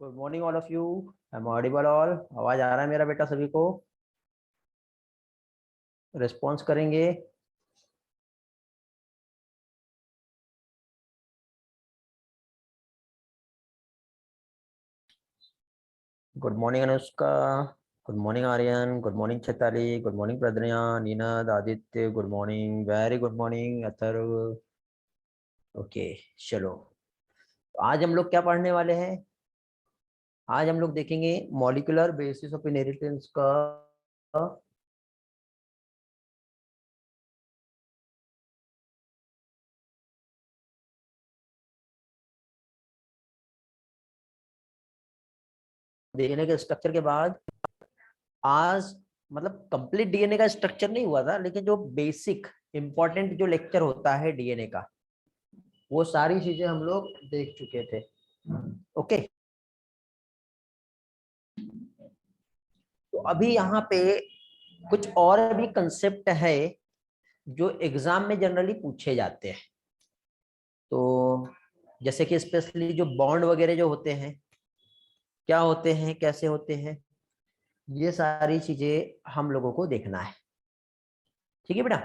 Good morning all of you. I am audible all. आवाज आ रहा है मेरा बेटा? सभी को रिस्पॉन्स करेंगे? Good morning Anushka, good morning Aryan, good morning Chaitali, good morning Pradnya, Ninad, Aditya, good morning, very good morning Atharva. Okay, चलो आज हम लोग क्या पढ़ने वाले हैं? आज हम लोग देखेंगे मॉलिक्यूलर बेसिस ऑफ इनहेरिटेंस का डीएनए के स्ट्रक्चर के बाद आज मतलब कंप्लीट डीएनए का स्ट्रक्चर नहीं हुआ था, लेकिन जो बेसिक इंपॉर्टेंट जो लेक्चर होता है डीएनए का, वो सारी चीजें हम लोग देख चुके थे। ओके, तो अभी यहाँ पे कुछ और भी कंसेप्ट है जो एग्जाम में जनरली पूछे जाते हैं। तो जैसे कि स्पेशली जो बॉन्ड वगैरह जो होते हैं, क्या होते हैं, कैसे होते हैं, ये सारी चीजें हम लोगों को देखना है। ठीक है बेटा,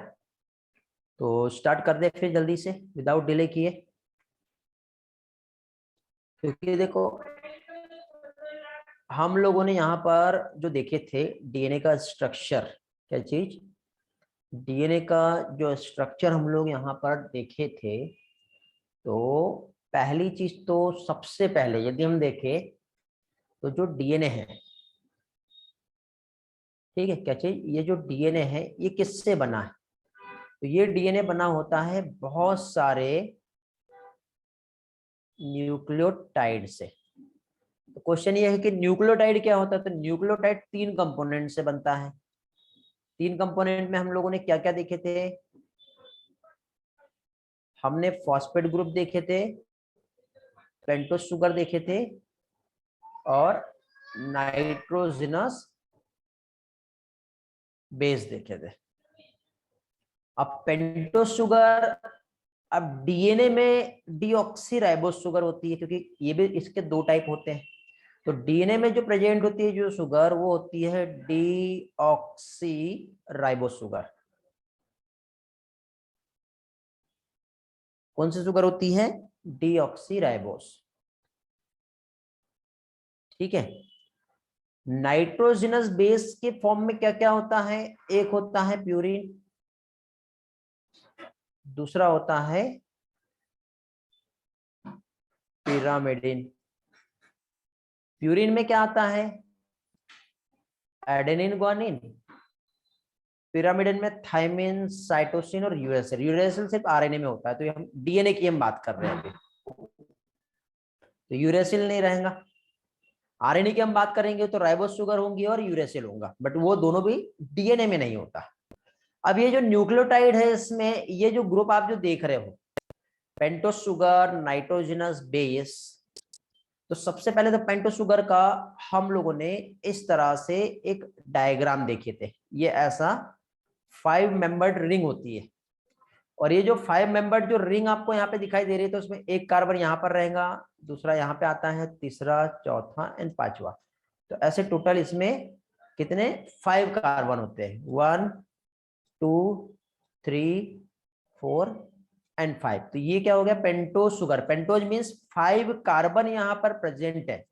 तो स्टार्ट कर दे फिर जल्दी से विदाउट डिले किए, क्योंकि देखो हम लोगों ने यहाँ पर जो देखे थे डीएनए का स्ट्रक्चर, क्या चीज, डीएनए का जो स्ट्रक्चर हम लोग यहाँ पर देखे थे, तो पहली चीज तो सबसे पहले यदि हम देखें तो जो डीएनए है, ठीक है, क्या चीज, ये जो डीएनए है ये किससे बना है? तो ये डीएनए बना होता है बहुत सारे न्यूक्लियोटाइड से। तो क्वेश्चन ये है कि न्यूक्लियोटाइड क्या होता है? तो न्यूक्लियोटाइड तीन कंपोनेंट से बनता है। तीन कंपोनेंट में हम लोगों ने क्या क्या देखे थे? हमने फॉस्फेट ग्रुप देखे थे, पेंटोस शुगर देखे थे, और नाइट्रोजिनस बेस देखे थे। अब पेंटोस शुगर, अब डीएनए में डीऑक्सी राइबोस शुगर होती है, क्योंकि ये भी इसके दो टाइप होते हैं। तो डीएनए में जो प्रेजेंट होती है जो शुगर, वो होती है डीऑक्सी राइबोस शुगर। कौन सी शुगर होती है? Deoxy ribose. ठीक है, नाइट्रोजिनस बेस के फॉर्म में क्या क्या होता है? एक होता है प्यूरिन, दूसरा होता है पिरामिडिन। प्यूरिन में क्या आता है? Adenine guanine. पिरामिडिन में थाइमिन, साइटोसिन और यूरेसिल। यूरेसिल सिर्फ आरएनए में होता है, तो हम डीएनए की हम बात कर रहे हैं अभी, तो यूरेसिल नहीं रहेगा। आरएनए की हम बात करेंगे तो राइबोस शुगर होंगी और यूरेसिल होगा, बट वो दोनों भी डीएनए में नहीं होता। अब ये जो न्यूक्लियोटाइड है, इसमें ये जो ग्रुप आप जो देख रहे हो, पेंटोस शुगर, नाइट्रोजिनस बेस, तो सबसे पहले तो पेंटोस शुगर का हम लोगों ने इस तरह से एक डायग्राम देखे थे। ये ऐसा 5 मेंबर्ड रिंग होती है, और ये जो 5 मेंबर्ड जो रिंग आपको यहाँ पे दिखाई दे रही है, तो उसमें एक कार्बन यहाँ पर रहेगा, दूसरा यहाँ पे आता है, तीसरा, चौथा एंड पांचवा। तो ऐसे टोटल इसमें कितने 5 कार्बन होते हैं? 1 2 3 4 एंड 5। तो ये क्या हो गया? Pentose sugar. Pentose means 5 carbon यहाँ पर प्रेजेंट है,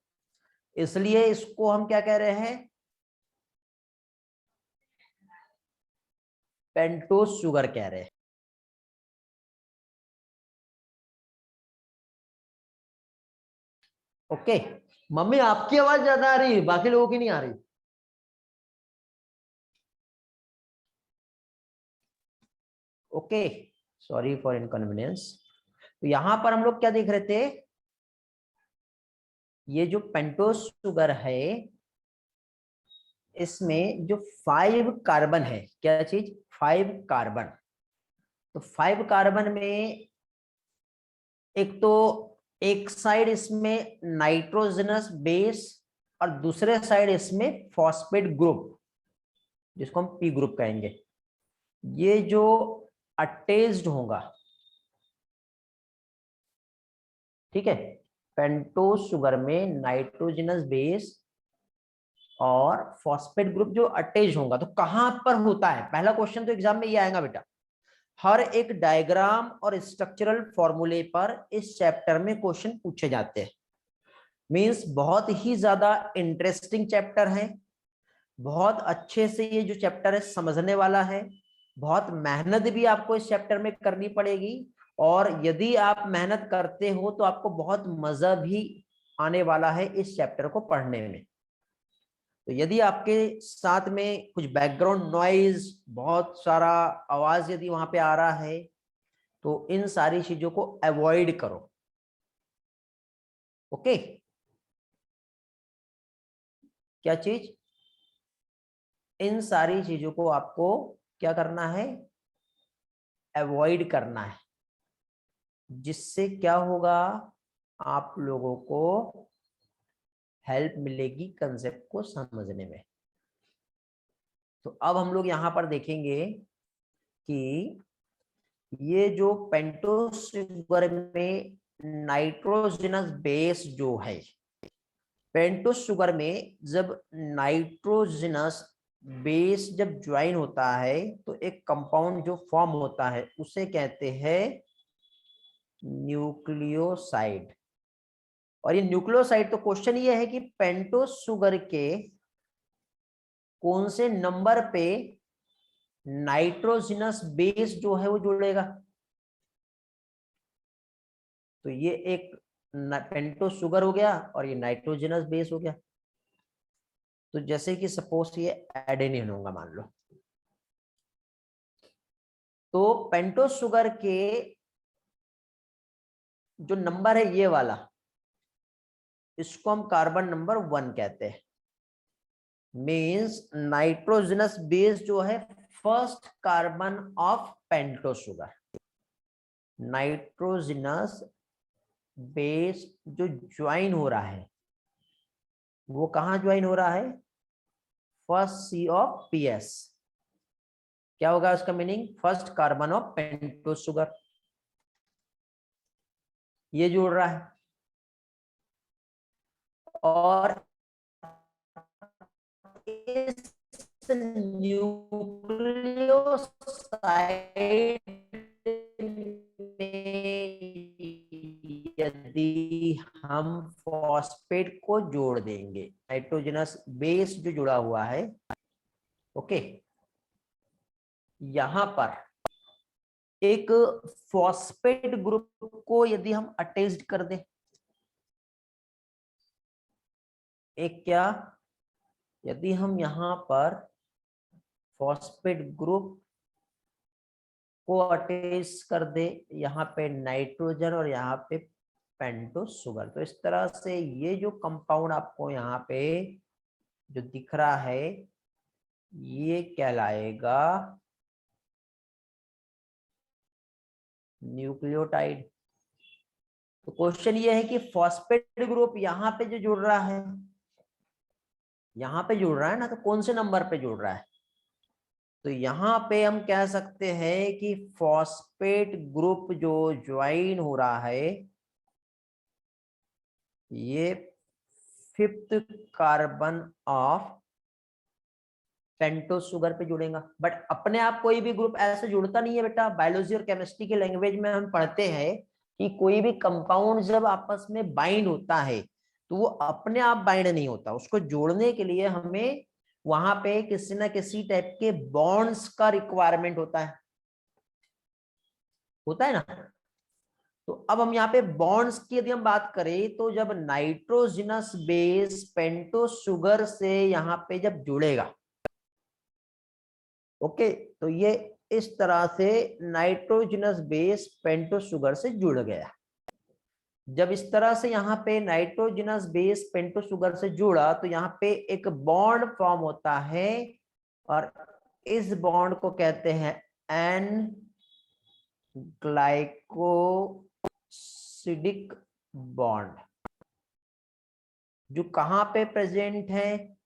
इसलिए इसको हम क्या कह रहे हैं? पेंटोज शुगर कह रहे हैं। ओके, मम्मी आपकी आवाज ज्यादा आ रही है, बाकी लोगों की नहीं आ रही। Okay, sorry for inconvenience. तो यहां पर हम लोग क्या देख रहे थे? ये जो पेंटोज शुगर है, इसमें जो 5 कार्बन है, क्या चीज, 5 कार्बन। तो 5 कार्बन में एक तो एक साइड इसमें नाइट्रोजनस बेस, और दूसरे साइड इसमें फॉस्फेट ग्रुप, जिसको हम पी ग्रुप कहेंगे। ये जो अटैच्ड होगा, ठीक है, पेंटोस शुगर में नाइट्रोजनस बेस और फॉस्फेट ग्रुप जो अटैच होगा, तो कहां पर होता है? पहला क्वेश्चन तो एग्जाम में ये आएगा बेटा। हर एक डायग्राम और स्ट्रक्चरल फॉर्मूले पर इस चैप्टर में क्वेश्चन पूछे जाते हैं। मींस बहुत ही ज्यादा इंटरेस्टिंग चैप्टर है, बहुत अच्छे से ये जो चैप्टर है समझने वाला है। बहुत मेहनत भी आपको इस चैप्टर में करनी पड़ेगी, और यदि आप मेहनत करते हो तो आपको बहुत मजा भी आने वाला है इस चैप्टर को पढ़ने में। तो यदि आपके साथ में कुछ बैकग्राउंड नॉइज, बहुत सारा आवाज यदि वहां पे आ रहा है, तो इन सारी चीजों को अवॉइड करो। ओके, क्या चीज? इन सारी चीजों को आपको क्या करना है? अवॉइड करना है, जिससे क्या होगा, आप लोगों को हेल्प मिलेगी कंसेप्ट को समझने में। तो अब हम लोग यहां पर देखेंगे कि ये जो पेंटोस शुगर में नाइट्रोजनस बेस जो है, पेंटोस शुगर में जब नाइट्रोजनस बेस जब ज्वाइन होता है तो एक कंपाउंड जो फॉर्म होता है उसे कहते हैं न्यूक्लियोसाइड। और ये न्यूक्लियोसाइड, तो क्वेश्चन ये है कि पेंटोस शुगर के कौन से नंबर पे नाइट्रोजनस बेस जो है वो जुड़ेगा। तो ये एक पेंटोस शुगर हो गया और ये नाइट्रोजनस बेस हो गया। तो जैसे कि सपोज ये एडेनिन होगा मान लो, तो पेंटोस शुगर के जो नंबर है ये वाला, इसको हम कार्बन नंबर 1 कहते हैं। मींस नाइट्रोजनस बेस जो है first carbon of pentose sugar. Nitrogenous base जो ज्वाइन हो रहा है वो कहां ज्वाइन हो रहा है? First C of PS. क्या होगा उसका meaning? First carbon of pentose sugar, ये जुड़ रहा है। और इस न्यूक्लियोसाइड में यदि हम फॉस्फेट को जोड़ देंगे, नाइट्रोजनस बेस जो जुड़ा हुआ है, ओके, यहां पर एक फॉस्फेट ग्रुप को यदि हम अटैच्ड कर दें, एक क्या, यदि हम यहां पर फॉस्फेट ग्रुप को अटैच कर दे, यहाँ पे नाइट्रोजन और यहाँ पे पेंटोस शुगर, तो इस तरह से ये जो कंपाउंड आपको यहाँ पे जो दिख रहा है ये कहलाएगा न्यूक्लियोटाइड। तो क्वेश्चन ये है कि फॉस्फेट ग्रुप यहाँ पे जो जुड़ रहा है, यहाँ पे जुड़ रहा है ना, तो कौन से नंबर पे जुड़ रहा है? तो यहाँ पे हम कह सकते हैं कि फॉस्फेट ग्रुप जो ज्वाइन हो रहा है ये fifth carbon of pentose sugar पे जुड़ेगा। बट अपने आप कोई भी ग्रुप ऐसे जुड़ता नहीं है बेटा। बायोलॉजी और केमिस्ट्री के लैंग्वेज में हम पढ़ते हैं कि कोई भी कंपाउंड जब आपस में बाइंड होता है तो वो अपने आप बाइंड नहीं होता, उसको जोड़ने के लिए हमें वहां पे किसी ना किसी टाइप के बॉन्ड्स का रिक्वायरमेंट होता है ना। तो अब हम यहाँ पे बॉन्ड्स की यदि हम बात करें, तो जब नाइट्रोजनस बेस पेंटोस शुगर से यहाँ पे जब जुड़ेगा, ओके, तो ये इस तरह से नाइट्रोजनस बेस पेंटोस शुगर से जुड़ गया। जब इस तरह से यहाँ पे नाइट्रोजनस बेस पेंटोस शुगर से जुड़ा तो यहाँ पे एक बॉन्ड फॉर्म होता है, और इस बॉन्ड को कहते हैं एन ग्लाइकोसिडिक बॉन्ड, जो कहां पे प्रेजेंट है?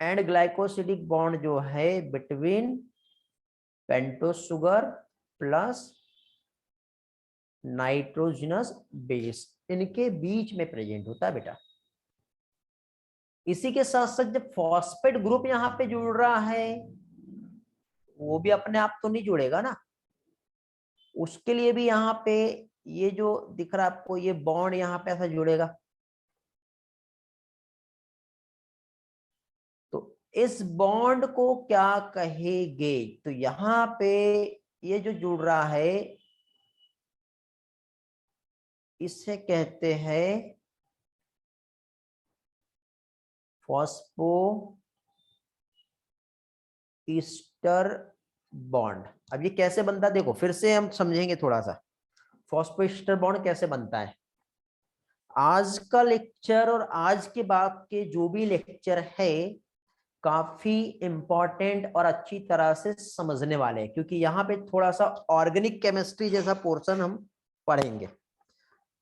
एंड ग्लाइकोसिडिक बॉन्ड जो है between pentose sugar plus nitrogenous base इनके बीच में प्रेजेंट होता है बेटा। इसी के साथ साथ जब फॉस्फेट ग्रुप यहाँ पे जुड़ रहा है, वो भी अपने आप तो नहीं जुड़ेगा ना, उसके लिए भी यहाँ पे ये जो दिख रहा है आपको, ये बॉन्ड यहाँ पे ऐसा जुड़ेगा। तो इस बॉन्ड को क्या कहेंगे? तो यहाँ पे ये जो जुड़ रहा है इसे कहते हैं फॉस्फो ईस्टर बॉन्ड। अब ये कैसे बनता है देखो, फिर से हम समझेंगे थोड़ा सा फॉस्फो ईस्टर बॉन्ड कैसे बनता है। आज का लेक्चर और आज के बाद के जो भी लेक्चर है काफी इंपॉर्टेंट और अच्छी तरह से समझने वाले हैं, क्योंकि यहाँ पे थोड़ा सा ऑर्गेनिक केमिस्ट्री जैसा पोर्शन हम पढ़ेंगे।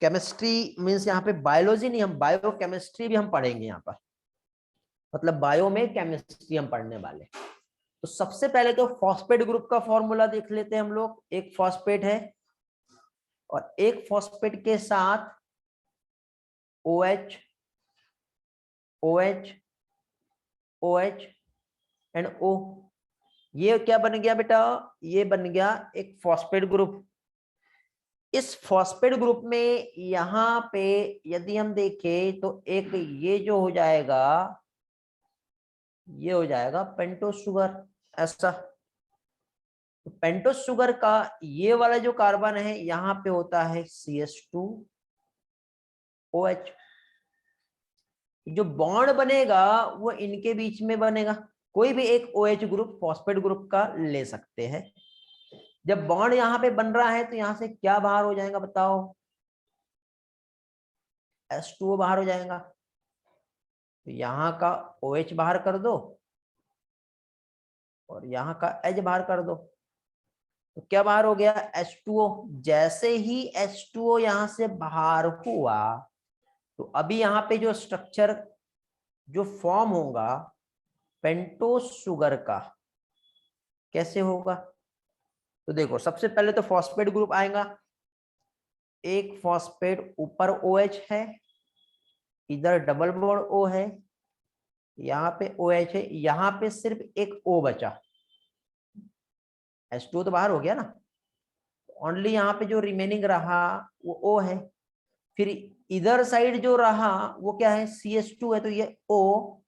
केमिस्ट्री मीन्स यहाँ पे बायोलॉजी नहीं, हम बायो केमिस्ट्री भी हम पढ़ेंगे यहाँ पर, मतलब बायो में केमिस्ट्री हम पढ़ने वाले। तो सबसे पहले तो फॉस्फेट ग्रुप का फॉर्मूला देख लेते हैं हम लोग। एक फॉस्फेट है और एक फॉस्फेट के साथ OH OH OH and O, ये क्या बन गया बेटा? ये बन गया एक फॉस्फेट ग्रुप। इस फॉस्फेट ग्रुप में यहां पे यदि हम देखें तो एक ये जो हो जाएगा, ये हो जाएगा पेंटोस शुगर ऐसा। तो पेंटोस शुगर का ये वाला जो कार्बन है यहाँ पे होता है CH2OH। जो बॉन्ड बनेगा वो इनके बीच में बनेगा, कोई भी एक OH ग्रुप फॉस्फेट ग्रुप का ले सकते हैं। जब बॉन्ड यहाँ पे बन रहा है तो यहाँ से क्या बाहर हो जाएगा बताओ? H2O बाहर हो जाएगा। तो यहाँ का OH बाहर कर दो और यहाँ का H बाहर कर दो, तो क्या बाहर हो गया? H2O। जैसे ही H2O यहाँ से बाहर हुआ तो अभी यहाँ पे जो स्ट्रक्चर जो फॉर्म होगा पेंटोस शुगर का, कैसे होगा? तो देखो सबसे पहले तो फॉस्फेट ग्रुप आएगा, एक फॉस्फेट ऊपर OH है, इधर डबल बॉन्ड O है, यहाँ पे OH है, यहाँ पे सिर्फ एक O बचा, H2O तो बाहर हो गया ना, ओनली यहाँ पे जो रिमेनिंग रहा वो O है। फिर इधर साइड जो रहा वो क्या है? CH2 है, तो ये O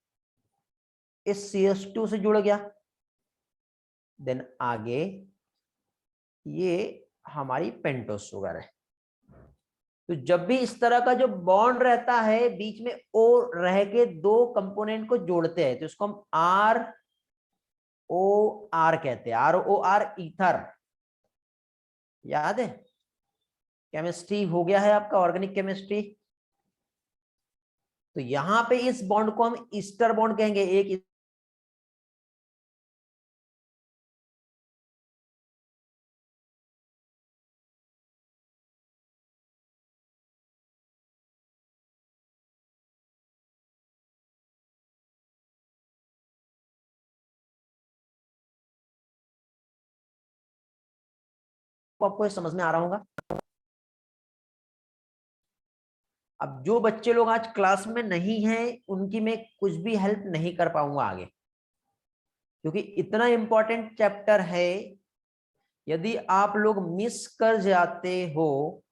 इस CH2 से जुड़ गया। देन आगे ये हमारी पेंटोस शुगर है। तो जब भी इस तरह का जो बॉन्ड रहता है बीच में O रह के दो कंपोनेंट को जोड़ते हैं तो इसको हम ROR कहते हैं। ROR ईथर, याद है? केमिस्ट्री हो गया है आपका, ऑर्गेनिक केमिस्ट्री। तो यहां पे इस बॉन्ड को हम ईस्टर बॉन्ड कहेंगे। एक आपको समझ में आ रहा होगा। अब जो बच्चे लोग आज क्लास में नहीं हैं उनकी मैं कुछ भी हेल्प नहीं कर पाऊंगा आगे, क्योंकि इतना इंपॉर्टेंट चैप्टर है। यदि आप लोग मिस कर जाते हो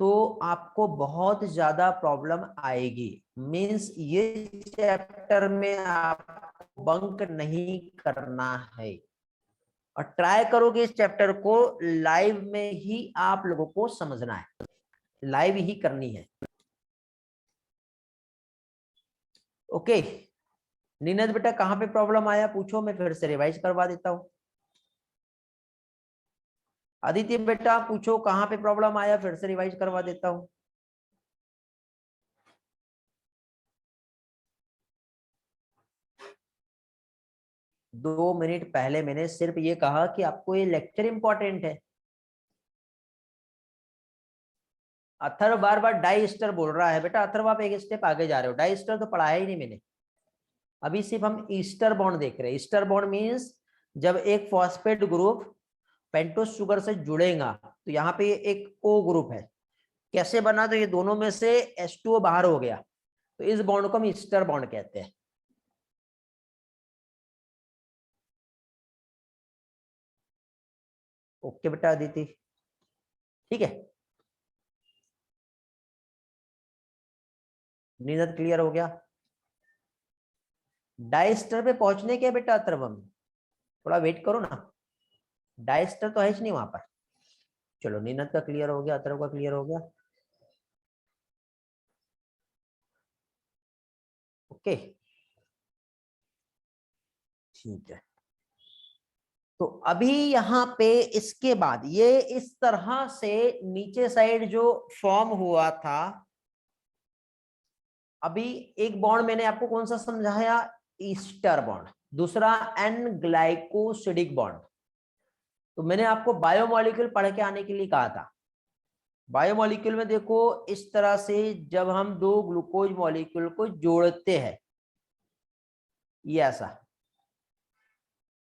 तो आपको बहुत ज्यादा प्रॉब्लम आएगी। मींस ये चैप्टर में आप बंक नहीं करना है और ट्राई करोगे इस चैप्टर को लाइव में ही आप लोगों को समझना है, लाइव ही करनी है। ओके नीरज बेटा कहाँ पे प्रॉब्लम आया पूछो, मैं फिर से रिवाइज करवा देता हूँ। आदित्य बेटा पूछो कहाँ पे प्रॉब्लम आया, फिर से रिवाइज करवा देता हूँ। दो मिनट पहले मैंने सिर्फ ये कहा कि आपको ये लेक्चर इंपॉर्टेंट है। अथर्व बार बार डाई ईस्टर बोल रहा है। बेटा अथर्व आप एक स्टेप आगे जा रहे हो, डाई ईस्टर तो पढ़ाया ही नहीं मैंने, अभी सिर्फ हम ईस्टर बॉन्ड देख रहे हैं। ईस्टर बॉन्ड मीन्स जब एक फॉस्फेट ग्रुप पेंटोस शुगर से जुड़ेगा तो यहाँ पे एक O ग्रुप है, कैसे बना, तो ये दोनों में से H2O बाहर हो गया, तो इस बॉन्ड को हम ईस्टर बॉन्ड कहते हैं। ओके बेटा अदिति, ठीक है, नीरज क्लियर हो गया। डाइस्टर पे पहुंचने के बेटा अथर्वम, थोड़ा वेट करो ना, डाइस्टर तो है ही नहीं वहां पर। चलो नीरज का क्लियर हो गया, अथर्व का क्लियर हो गया, ओके ठीक है। तो अभी यहाँ पे इसके बाद ये इस तरह से नीचे साइड जो फॉर्म हुआ था, अभी एक बॉन्ड मैंने आपको कौन सा समझाया, ईस्टर बॉन्ड, दूसरा एन ग्लाइकोसिडिक बॉन्ड। तो मैंने आपको बायोमोलिक्यूल पढ़ के आने के लिए कहा था। बायोमोलिक्यूल में देखो इस तरह से जब हम दो ग्लूकोज मॉलिक्यूल को जोड़ते हैं, ये ऐसा,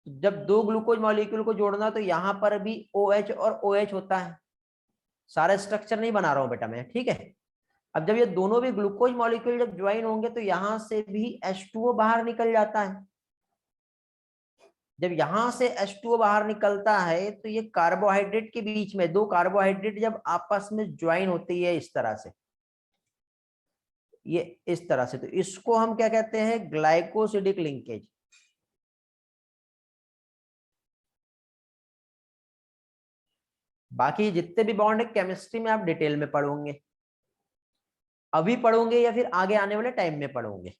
जब दो ग्लूकोज मॉलिक्यूल को जोड़ना तो यहां पर भी OH और OH होता है, सारा स्ट्रक्चर नहीं बना रहा हूं बेटा मैं, ठीक है। अब जब ये दोनों भी ग्लूकोज मॉलिक्यूल जब ज्वाइन होंगे तो यहां से भी H2O बाहर निकल जाता है। जब यहां से H2O बाहर निकलता है तो ये कार्बोहाइड्रेट के बीच में, दो कार्बोहाइड्रेट जब आपस में ज्वाइन होती है इस तरह से, ये इस तरह से, तो इसको हम क्या कहते हैं, ग्लाइकोसिडिक लिंकेज। बाकी जितने भी बॉन्ड है केमिस्ट्री में आप डिटेल में पढ़ोगे, अभी पढ़ोगे या फिर आगे आने वाले टाइम में पढ़ोगे,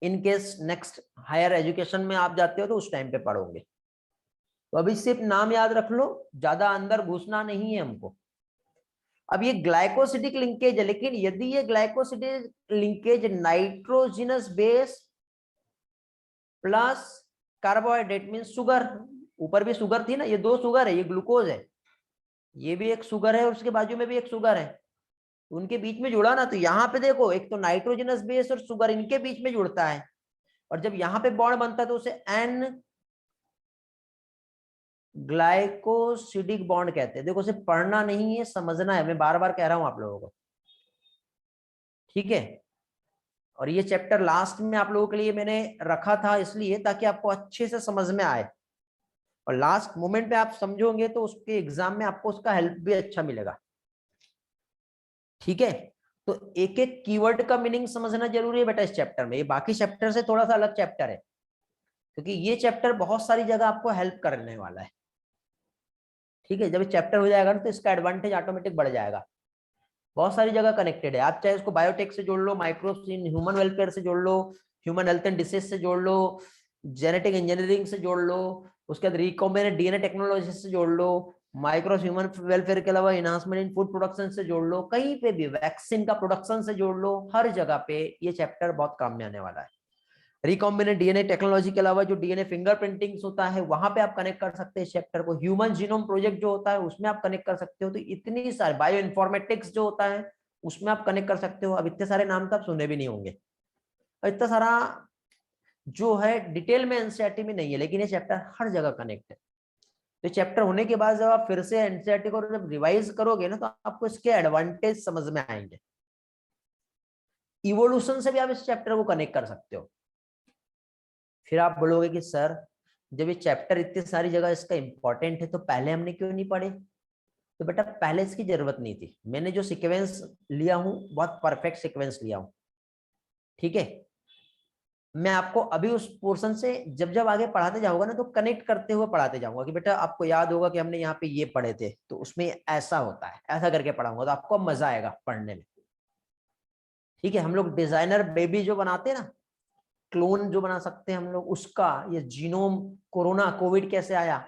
in case next higher education में आप जाते हो तो उस टाइम पे पढ़ोगे। तो अभी सिर्फ नाम याद रख लो, ज्यादा अंदर घुसना नहीं है हमको। अब ये ग्लाइकोसिडिक लिंकेज है, लेकिन यदि ये glycosidic linkage nitrogenous base plus carbohydrate mean sugar, ऊपर भी शुगर थी ना, ये दो शुगर है, ये ग्लूकोज है, ये भी एक शुगर है और उसके बाजू में भी एक शुगर है, तो उनके बीच में जुड़ा ना, तो यहाँ पे देखो एक तो नाइट्रोजनस बेस और शुगर इनके बीच में जुड़ता है, और जब यहाँ पे बॉन्ड बनता है तो उसे एन ग्लाइकोसिडिक बॉन्ड कहते हैं। देखो उसे पढ़ना नहीं है, समझना है, मैं बार बार कह रहा हूं आप लोगों को, ठीक है। और ये चैप्टर लास्ट में आप लोगों के लिए मैंने रखा था इसलिए ताकि आपको अच्छे से समझ में आए, और लास्ट मोमेंट पे आप समझोगे तो उसके एग्जाम में आपको उसका हेल्प भी अच्छा मिलेगा, ठीक है। तो एक एक कीवर्ड का मीनिंग समझना जरूरी है बेटा इस चैप्टर में, ये बाकी चैप्टर से थोड़ा सा अलग चैप्टर है, क्योंकि ये चैप्टर बहुत सारी जगह आपको हेल्प करने वाला है, ठीक है। जब चैप्टर हो जाएगा ना तो इसका एडवांटेज ऑटोमेटिक बढ़ जाएगा, बहुत सारी जगह कनेक्टेड है। आप चाहे उसको बायोटेक से जोड़ लो, माइक्रोब्स इन ह्यूमन वेलफेयर से जोड़ लो, ह्यूमन हेल्थ एंड डिसीज से जोड़ लो, जेनेटिक इंजीनियरिंग से जोड़ लो, उसके बाद रिकॉम्बिनेंट डीएनए टेक्नोलॉजी से जोड़ लो, माइक्रोस ह्यूमन वेलफेयर के अलावा इनहांसमेंट इन फूड प्रोडक्शन से जोड़ लो, कहीं पे भी वैक्सीन का प्रोडक्शन से जोड़ लो, हर जगह पे ये चैप्टर बहुत काम में आने वाला है। रिकॉम्बिनेंट डीएनए टेक्नोलॉजी के अलावा जो डीएनए फिंगरप्रिंटिंग होता है वहां पे आप कनेक्ट कर सकते हैं इस चैप्टर को, ह्यूमन जीनोम प्रोजेक्ट जो होता है उसमें आप कनेक्ट कर सकते हो, तो इतनी सारी बायो इन्फॉर्मेटिक्स जो होता है उसमें आप कनेक्ट कर सकते हो। अब इतने सारे नाम तो आप सुने भी नहीं होंगे, और इतना सारा जो है डिटेल में एनसीईआरटी में नहीं है, लेकिन ये चैप्टर हर जगह कनेक्ट है। तो चैप्टर होने के बाद जब आप फिर से एनसीईआरटी को जब रिवाइज करोगे ना तो आपको इसके एडवांटेज समझ में आएंगे। इवोल्यूशन से भी आप इस चैप्टर को कनेक्ट कर सकते हो। फिर आप बोलोगे कि सर जब ये चैप्टर इतनी सारी जगह इसका इंपॉर्टेंट है तो पहले हमने क्यों नहीं पढ़े, तो बेटा पहले इसकी जरूरत नहीं थी, मैंने जो सीक्वेंस लिया हूं बहुत परफेक्ट सीक्वेंस लिया हूं, ठीक है। मैं आपको अभी उस पोर्शन से जब जब आगे पढ़ाते जाऊंगा ना तो कनेक्ट करते हुए पढ़ाते जाऊंगा कि बेटा आपको याद होगा कि हमने यहाँ पे ये पढ़े थे तो उसमें ऐसा होता है, ऐसा करके पढ़ाऊंगा तो आपको मजा आएगा पढ़ने में, ठीक है। हम लोग डिजाइनर बेबी जो बनाते हैं ना, क्लोन जो बना सकते हैं हम लोग उसका, ये जीनोम, कोरोना कोविड कैसे आया,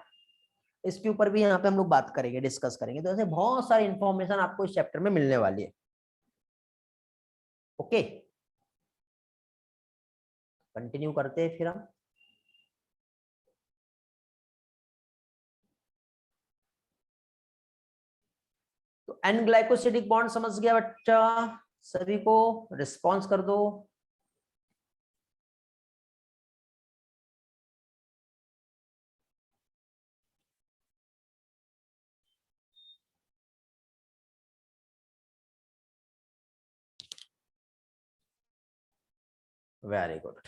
इसके ऊपर भी यहाँ पे हम लोग बात करेंगे, डिस्कस करेंगे। तो ऐसे बहुत सारी इंफॉर्मेशन आपको इस चैप्टर में मिलने वाली है, ओके। कंटिन्यू करते हैं फिर हम। तो एन ग्लाइकोसिडिक बॉन्ड समझ गया बच्चा, सभी को रिस्पॉन्स कर दो। Very good.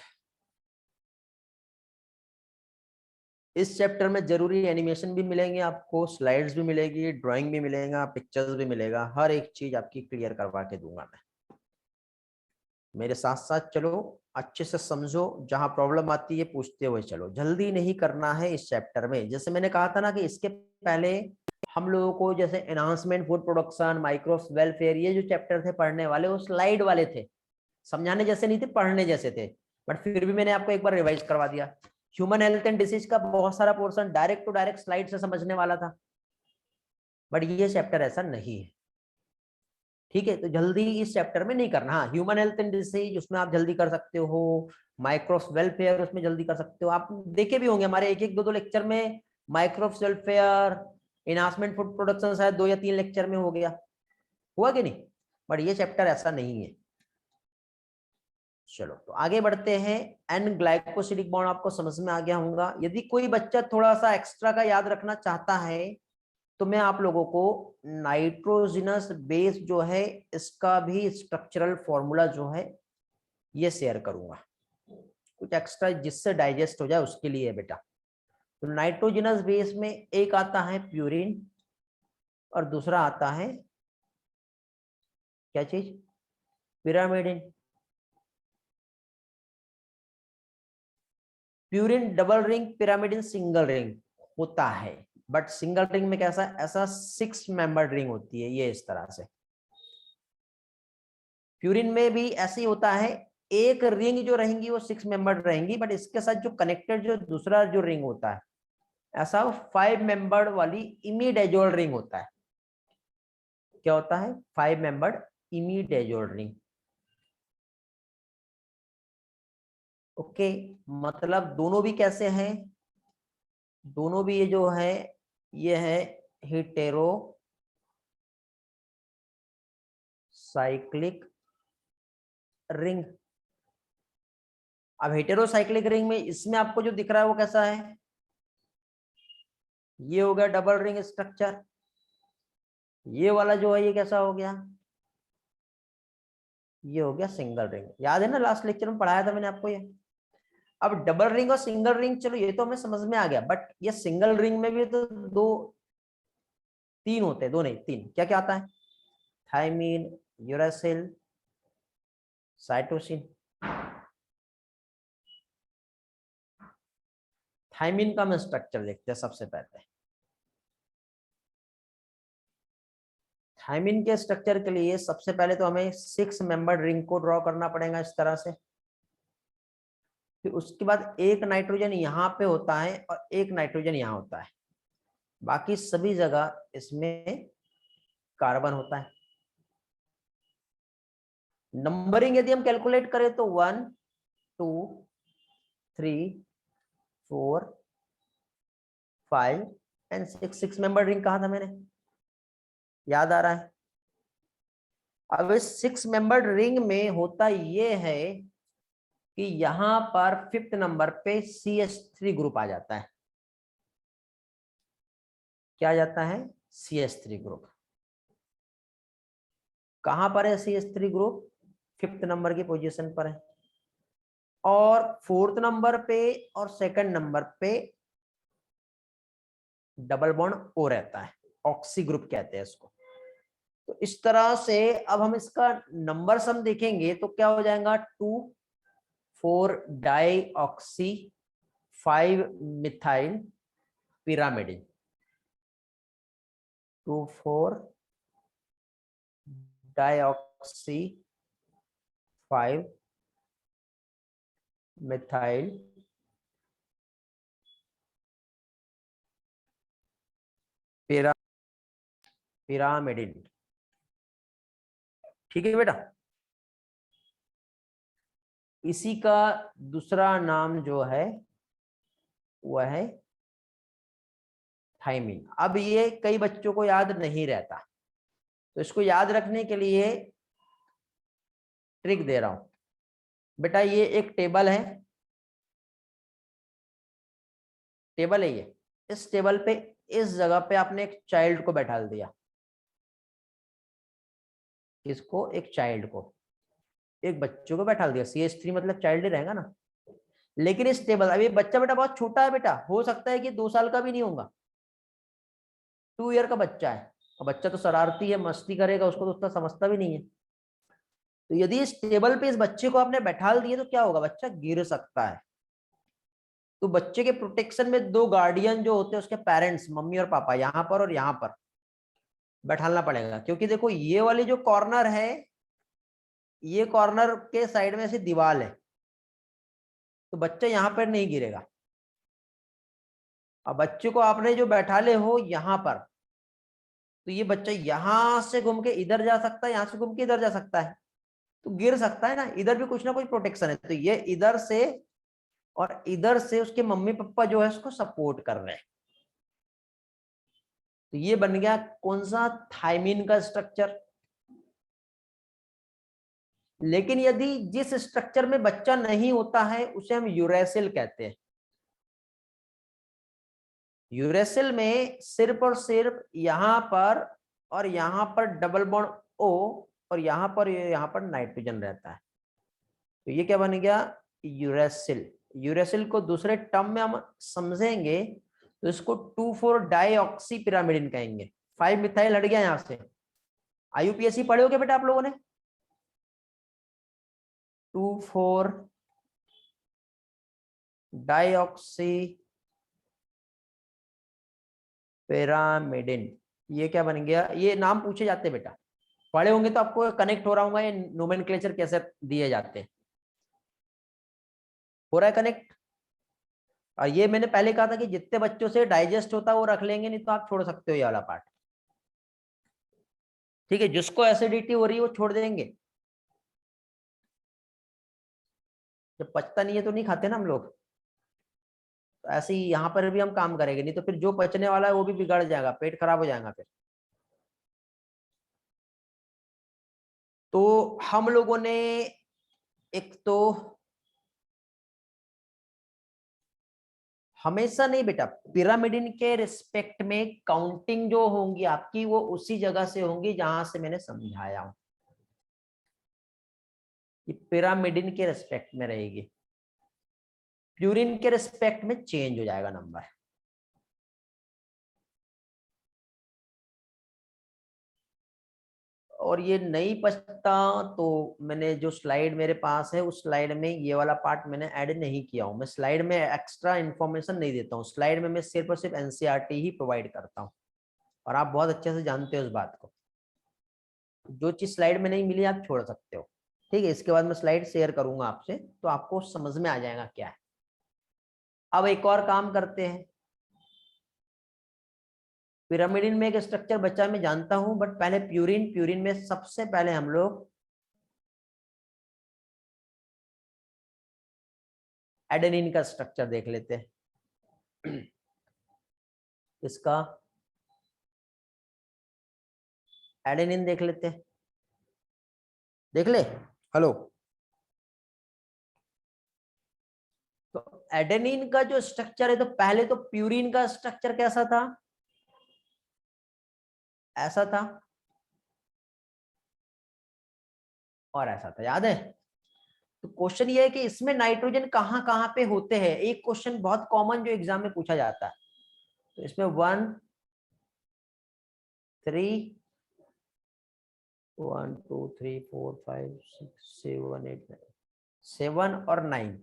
इस चैप्टर में जरूरी एनिमेशन भी मिलेंगे आपको, स्लाइड्स भी मिलेगी, ड्राइंग भी मिलेगा, पिक्चर्स भी मिलेगा, हर एक चीज आपकी क्लियर करवा के दूंगा मैं। मेरे साथ साथ चलो, अच्छे से समझो, जहां प्रॉब्लम आती है पूछते हुए चलो, जल्दी नहीं करना है इस चैप्टर में। जैसे मैंने कहा था ना कि इसके पहले हम लोगों को जैसे enhancement food production, microbes welfare, ये जो चैप्टर थे पढ़ने वाले वो स्लाइड वाले थे, समझाने जैसे नहीं थे, पढ़ने जैसे थे, बट फिर भी मैंने आपको एक बार रिवाइज करवा दिया। ह्यूमन हेल्थ एंड डिसीज का बहुत सारा portion direct to direct slide से समझने वाला था, बट ये चैप्टर ऐसा नहीं है। ठीक है, तो जल्दी इस चैप्टर में नहीं करना। हाँ, ह्यूमन हेल्थ एंड डिसीज उसमें आप जल्दी कर सकते हो, माइक्रोब्स वेलफेयर उसमें जल्दी कर सकते हो। आप देखे भी होंगे हमारे एक एक दो दो लेक्चर में microbes welfare, enhancement food production शायद 2 या 3 लेक्चर में हो गया, हुआ कि नहीं? बट ये चैप्टर ऐसा नहीं है। चलो तो आगे बढ़ते हैं। एन ग्लाइकोसिडिक बॉन्ड आपको समझ में आ गया होगा। यदि कोई बच्चा थोड़ा सा एक्स्ट्रा का याद रखना चाहता है तो मैं आप लोगों को नाइट्रोजनस बेस जो है इसका भी स्ट्रक्चरल फॉर्मूला जो है ये शेयर करूंगा, कुछ एक्स्ट्रा जिससे डाइजेस्ट हो जाए उसके लिए बेटा। तो नाइट्रोजनस बेस में एक आता है प्यूरिन और दूसरा आता है क्या चीज, pyrimidine. Purine double ring, pyrimidine single ring होता है, बट सिंगल रिंग में कैसा, ऐसा 6 मेंबर्ड रिंग होती है ये इस तरह से। प्यूरिन में भी ऐसे ही होता है, एक रिंग जो रहेंगी वो 6 मेंबर्ड रहेंगी, बट इसके साथ जो कनेक्टेड जो दूसरा जो रिंग होता है ऐसा 5 मेंबर्ड वाली इमीडाजोल रिंग होता है। क्या होता है? 5 मेंबर्ड इमीडाजोल रिंग। ओके, मतलब दोनों भी कैसे हैं, दोनों भी ये जो है ये है हेटेरो साइक्लिक रिंग। अब हेटेरोसाइक्लिक रिंग में इसमें आपको जो दिख रहा है वो कैसा है, ये हो गया डबल रिंग स्ट्रक्चर। ये वाला जो है ये कैसा हो गया, ये हो गया सिंगल रिंग। याद है ना, लास्ट लेक्चर में पढ़ाया था मैंने आपको ये। अब डबल रिंग और सिंगल रिंग चलो ये तो हमें समझ में आ गया, बट ये सिंगल रिंग में भी तो दो तीन होते हैं, दो नहीं तीन। क्या क्या आता है? Thymine, uracil, cytosine. थायमीन का हम स्ट्रक्चर देखते हैं सबसे पहले। थायमीन के स्ट्रक्चर के लिए सबसे पहले तो हमें 6 मेंबर्ड रिंग को ड्रॉ करना पड़ेगा इस तरह से। फिर उसके बाद एक नाइट्रोजन यहाँ पे होता है और एक नाइट्रोजन यहाँ होता है, बाकी सभी जगह इसमें कार्बन होता है। नंबरिंग यदि हम कैलकुलेट करें तो 1 2 3 4 5 एंड 6 मेंबर रिंग कहा था मैंने, याद आ रहा है? अब इस 6 मेंबर्ड रिंग में होता ये है कि यहां पर 5th नंबर पे CH3 ग्रुप आ जाता है। क्या आ जाता है? CH3 group. कहां पर है CH3 ग्रुप? 5th नंबर की पोजीशन पर है। और 4th नंबर पे और 2nd नंबर पे डबल बॉन्ड O रहता है, ऑक्सी ग्रुप कहते हैं इसको। तो इस तरह से अब हम इसका नंबर सम देखेंगे तो क्या हो जाएगा, 2 4 dioxy 5 methyl pyrimidine. 2 4 dioxy 5 methyl pyrimidine. ठीक है बेटा, इसी का दूसरा नाम जो है वह है थाइमिन। अब ये कई बच्चों को याद नहीं रहता, तो इसको याद रखने के लिए ट्रिक दे रहा हूं बेटा। ये एक टेबल है, टेबल है ये। इस टेबल पे इस जगह पे आपने एक चाइल्ड को बैठा दिया, इसको एक चाइल्ड को। एक बच्चे को बैठा दिया, CH3 मतलब चाइल्ड ही रहेगा ना। लेकिन स्टेबल, अभी बच्चा बेटा बहुत छोटा है बेटा, हो सकता है कि 2 साल का भी नहीं होगा, 2 ईयर का बच्चा है, और बच्चा तो शरारती है, मस्ती करेगा, उसको तो उतना समझता भी नहीं है। तो यदि इस टेबल पे इस बच्चे को आपने बैठा दिए तो क्या होगा, बच्चा गिर सकता है। तो बच्चे के प्रोटेक्शन में 2 गार्डियन जो होते हैं उसके पेरेंट्स, मम्मी और पापा, यहाँ पर और यहाँ पर बैठाना पड़ेगा। क्योंकि देखो ये वाली जो कॉर्नर है, ये कॉर्नर के साइड में से दीवार है, तो बच्चा यहाँ पर नहीं गिरेगा। अब बच्चे को आपने जो बैठा ले हो यहाँ पर, तो ये बच्चा यहां से घूम के इधर जा सकता है, यहां से घूम के इधर जा सकता है, तो गिर सकता है ना। इधर भी कुछ ना कुछ प्रोटेक्शन है, तो ये इधर से और इधर से उसके मम्मी पापा जो है उसको सपोर्ट कर रहे हैं। तो ये बन गया कौन सा, थायमिन का स्ट्रक्चर। लेकिन यदि जिस स्ट्रक्चर में बच्चा नहीं होता है उसे हम यूरेसिल कहते हैं। यूरेसिल में सिर्फ और सिर्फ यहां पर और यहां पर डबल बॉन्ड O, और यहां पर नाइट्रोजन रहता है। तो ये क्या बन गया, यूरेसिल। यूरेसिल को दूसरे टर्म में हम समझेंगे तो इसको 2,4 डाईऑक्सी पिरामिडिन कहेंगे। 5 मिथाइल हट गया यहां से। IUPAC पढ़े होगे बेटा आप लोगों ने, 2,4 डाईऑक्सी पिरामिडिन। ये क्या बन गया, ये नाम पूछे जाते हैं बेटा, पढ़े होंगे तो आपको कनेक्ट हो रहा होगा ये नोमेनक्लेचर कैसे दिए जाते हैं। हो रहा है कनेक्ट। और ये मैंने पहले कहा था कि जितने बच्चों से डाइजेस्ट होता है वो रख लेंगे, नहीं तो आप छोड़ सकते हो ये वाला पार्ट। ठीक है, जिसको एसिडिटी हो रही है वो छोड़ देंगे, जब पचता नहीं है तो नहीं खाते ना हम लोग। तो ऐसे ही यहाँ पर भी हम काम करेंगे, नहीं तो फिर जो पचने वाला है वो भी बिगड़ जाएगा, पेट खराब हो जाएगा फिर। तो हम लोगों ने एक तो हमेशा नहीं बेटा, पिरामिडिन के रिस्पेक्ट में काउंटिंग जो होंगी आपकी वो उसी जगह से होंगी जहां से मैंने समझाया हूं। ये पिरामिडिन के रिस्पेक्ट में रहेगी, प्यूरिन के रिस्पेक्ट में चेंज हो जाएगा नंबर। और ये नहीं पचता तो मैंने जो स्लाइड मेरे पास है उस स्लाइड में ये वाला पार्ट मैंने ऐड नहीं किया हूं। मैं स्लाइड में एक्स्ट्रा इन्फॉर्मेशन नहीं देता हूँ, स्लाइड में मैं सिर्फ और सिर्फ एनसीईआरटी ही प्रोवाइड करता हूँ, और आप बहुत अच्छे से जानते हो उस बात को। जो चीज स्लाइड में नहीं मिली आप छोड़ सकते हो। ठीक है, इसके बाद मैं स्लाइड शेयर करूंगा आपसे तो आपको समझ में आ जाएगा क्या है। अब एक और काम करते हैं, पिरामिडिन में एक स्ट्रक्चर बच्चा मैं जानता हूं, बट पहले प्यूरिन, प्यूरिन में सबसे पहले हम लोग एडेनिन का स्ट्रक्चर देख लेते हैं। इसका एडेनिन देख लेते हैं, देख ले। हेलो, तो एडेनिन का जो स्ट्रक्चर है, तो पहले तो प्यूरिन का स्ट्रक्चर कैसा था, ऐसा था और ऐसा था, याद है। तो क्वेश्चन ये है कि इसमें नाइट्रोजन कहां कहां पे होते हैं। एक क्वेश्चन बहुत कॉमन जो एग्जाम में पूछा जाता है, तो इसमें 1 3 1 2 3 4 5 6 7 8 9, 7 और 9,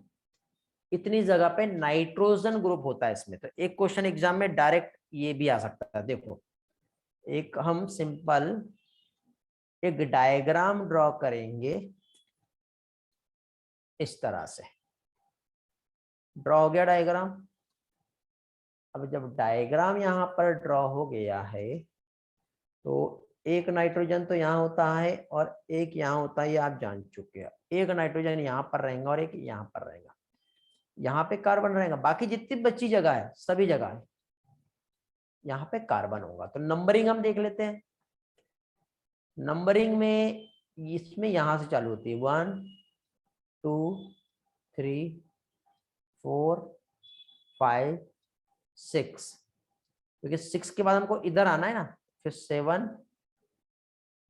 इतनी जगह पे नाइट्रोजन ग्रुप होता है इसमें। तो एक क्वेश्चन एग्जाम में डायरेक्ट ये भी आ सकता है। देखो, एक हम सिंपल एक डायग्राम ड्रॉ करेंगे, इस तरह से ड्रॉ हो गया डायग्राम। अब जब डायग्राम यहाँ पर ड्रॉ हो गया है तो एक नाइट्रोजन तो यहाँ होता है और एक यहाँ होता है, ये आप जान चुके हैं। एक नाइट्रोजन यहाँ पर रहेगा और एक यहाँ पर रहेगा, यहाँ पे कार्बन रहेगा, बाकी जितनी बची जगह है सभी जगह है यहाँ पे कार्बन होगा। तो नंबरिंग हम देख लेते हैं। नंबरिंग में इसमें यहां से चालू होती है 1 2 3 4 5 6, क्योंकि 6 के बाद हमको इधर आना है ना, फिर 7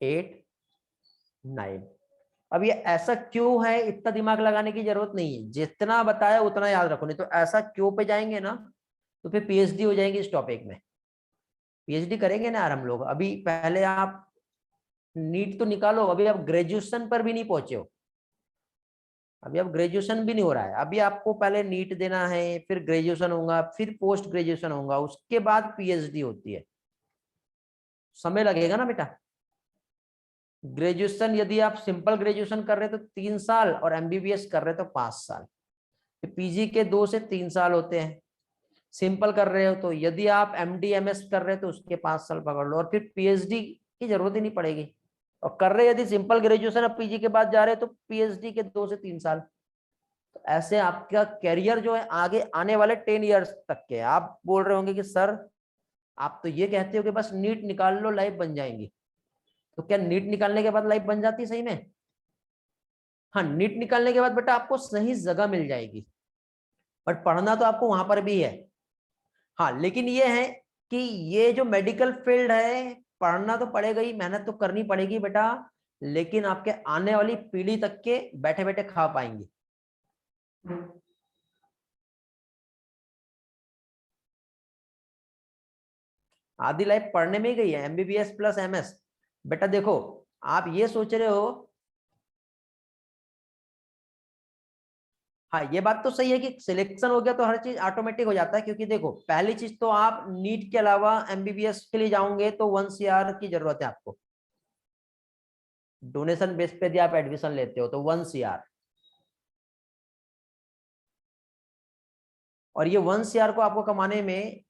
8 9, अब ये ऐसा क्यों है, इतना दिमाग लगाने की जरूरत नहीं है, जितना बताया उतना याद रखो, नहीं तो ऐसा क्यों पे जाएंगे ना तो फिर पीएचडी हो जाएगी इस टॉपिक में। पीएचडी करेंगे ना यार हम लोग, अभी पहले आप नीट तो निकालो, अभी आप ग्रेजुएशन पर भी नहीं पहुंचे हो, अभी आप ग्रेजुएशन भी नहीं हो रहा है, अभी आपको पहले नीट देना है, फिर ग्रेजुएशन होगा, फिर पोस्ट ग्रेजुएशन होगा, उसके बाद पीएचडी होती है, समय लगेगा ना बेटा। ग्रेजुएशन यदि आप सिंपल ग्रेजुएशन कर रहे हो तो 3 साल, और एमबीबीएस कर रहे हो तो 5 साल, पीजी के 2 से 3 साल होते हैं। सिंपल कर रहे हो तो यदि आप एमडी एमएस कर रहे हो तो उसके 5 साल पकड़ लो, और फिर पीएचडी की जरूरत ही नहीं पड़ेगी। और कर रहे यदि सिंपल ग्रेजुएशन अब पीजी के बाद जा रहे हो तो पीएचडी के 2 से 3 साल। तो ऐसे आपका करियर जो है आगे आने वाले 10 ईयर्स तक के। आप बोल रहे होंगे कि सर आप तो ये कहते हो कि बस नीट निकाल लो लाइफ बन जाएंगी, तो क्या नीट निकालने के बाद लाइफ बन जाती है सही में? हाँ, नीट निकालने के बाद बेटा आपको सही जगह मिल जाएगी, बट पढ़ना तो आपको वहां पर भी है। हाँ, लेकिन ये है कि ये जो मेडिकल फील्ड है, पढ़ना तो पड़ेगा ही, मेहनत तो करनी पड़ेगी बेटा, लेकिन आपके आने वाली पीढ़ी तक के बैठे बैठे खा पाएंगे। आधी लाइफ पढ़ने में ही गई है, एमबीबीएस प्लस एमएस। बेटा देखो, आप ये सोच रहे हो, हाँ ये बात तो सही है कि सिलेक्शन हो गया तो हर चीज ऑटोमेटिक हो जाता है, क्योंकि देखो पहली चीज तो आप नीट के अलावा एमबीबीएस के लिए जाओगे तो 1 CR की जरूरत है आपको, डोनेशन बेस पे यदि आप एडमिशन लेते हो तो 1 CR, और ये 1 CR को आपको कमाने में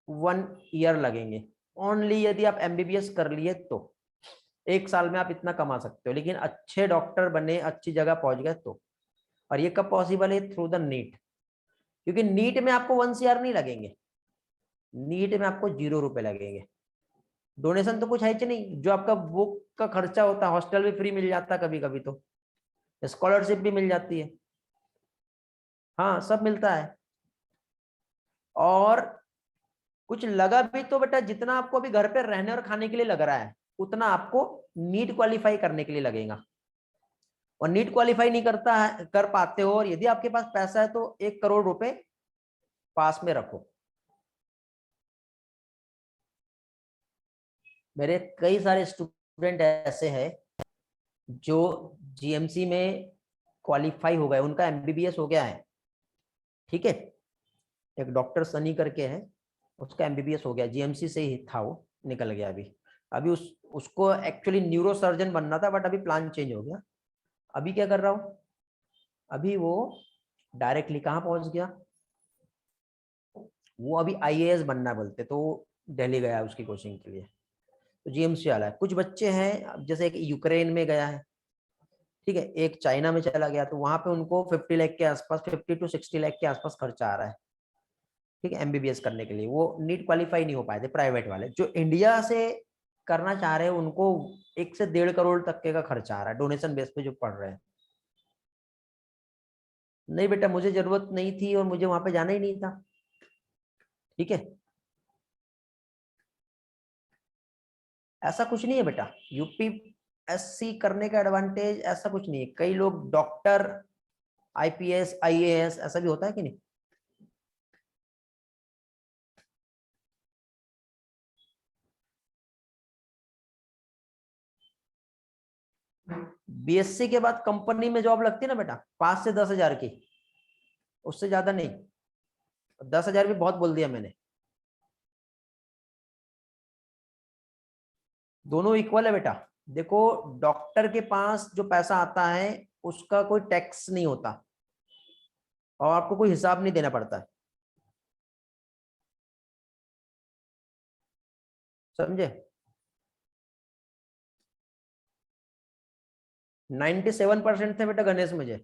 1 ईयर लगेंगे ओनली, यदि आप एमबीबीएस कर लिए तो 1 साल में आप इतना कमा सकते हो, लेकिन अच्छे डॉक्टर बने, अच्छी जगह पहुंच गए तो। और ये कब पॉसिबल है? थ्रू द नीट, क्योंकि नीट में आपको 1 CR नहीं लगेंगे, नीट में आपको 0 रुपए लगेंगे। डोनेशन तो कुछ है ही नहीं, जो आपका बुक का खर्चा होता है, हॉस्टल भी फ्री मिल जाता है कभी कभी, तो स्कॉलरशिप भी मिल जाती है, हाँ सब मिलता है। और कुछ लगा भी तो बेटा, जितना आपको अभी घर पे रहने और खाने के लिए लग रहा है उतना आपको नीट क्वालिफाई करने के लिए लगेगा। और नीट क्वालिफाई नहीं करता है, कर पाते हो, और यदि आपके पास पैसा है तो 1 करोड़ रुपए पास में रखो। मेरे कई सारे स्टूडेंट ऐसे हैं जो जीएमसी में क्वालिफाई हो गए, उनका एमबीबीएस हो गया है, ठीक है। एक डॉक्टर सनी करके है, उसका एमबीबीएस हो गया, जीएमसी से ही था, वो निकल गया अभी। अभी उसको एक्चुअली न्यूरो सर्जन बनना था, बट अभी प्लान चेंज हो गया। अभी क्या कर रहा हूँ, अभी वो डायरेक्टली कहाँ पहुंच गया, वो अभी आईएएस बनना बोलते, तो दिल्ली गया उसकी कोचिंग के लिए, तो जीएमसी वाला है। कुछ बच्चे हैं जैसे एक यूक्रेन में गया है, ठीक है, एक चाइना में चला गया, तो वहां पे उनको 50 लाख के आसपास, 50 to 60 लाख के आसपास खर्चा आ रहा है, ठीक है, एमबीबीएस करने के लिए। वो नीट क्वालिफाई नहीं हो पाए थे प्राइवेट वाले। जो इंडिया से करना चाह रहे हैं उनको 1 से 1.5 करोड़ तक के का खर्चा आ रहा है, डोनेशन बेस पे जो पढ़ रहे हैं। नहीं बेटा, मुझे जरूरत नहीं थी और मुझे वहां पे जाना ही नहीं था, ठीक है। ऐसा कुछ नहीं है बेटा, यूपीएससी करने का एडवांटेज ऐसा कुछ नहीं है। कई लोग डॉक्टर, आईपीएस, आईएएस ऐसा भी होता है कि नहीं। बीएससी के बाद कंपनी में जॉब लगती है ना बेटा, 5 से 10 हजार की, उससे ज्यादा नहीं। 10 हजार भी बहुत बोल दिया मैंने, दोनों इक्वल है बेटा। देखो, डॉक्टर के पास जो पैसा आता है उसका कोई टैक्स नहीं होता, और आपको कोई हिसाब नहीं देना पड़ता है, समझे। 97% थे बेटा गणेश मुझे।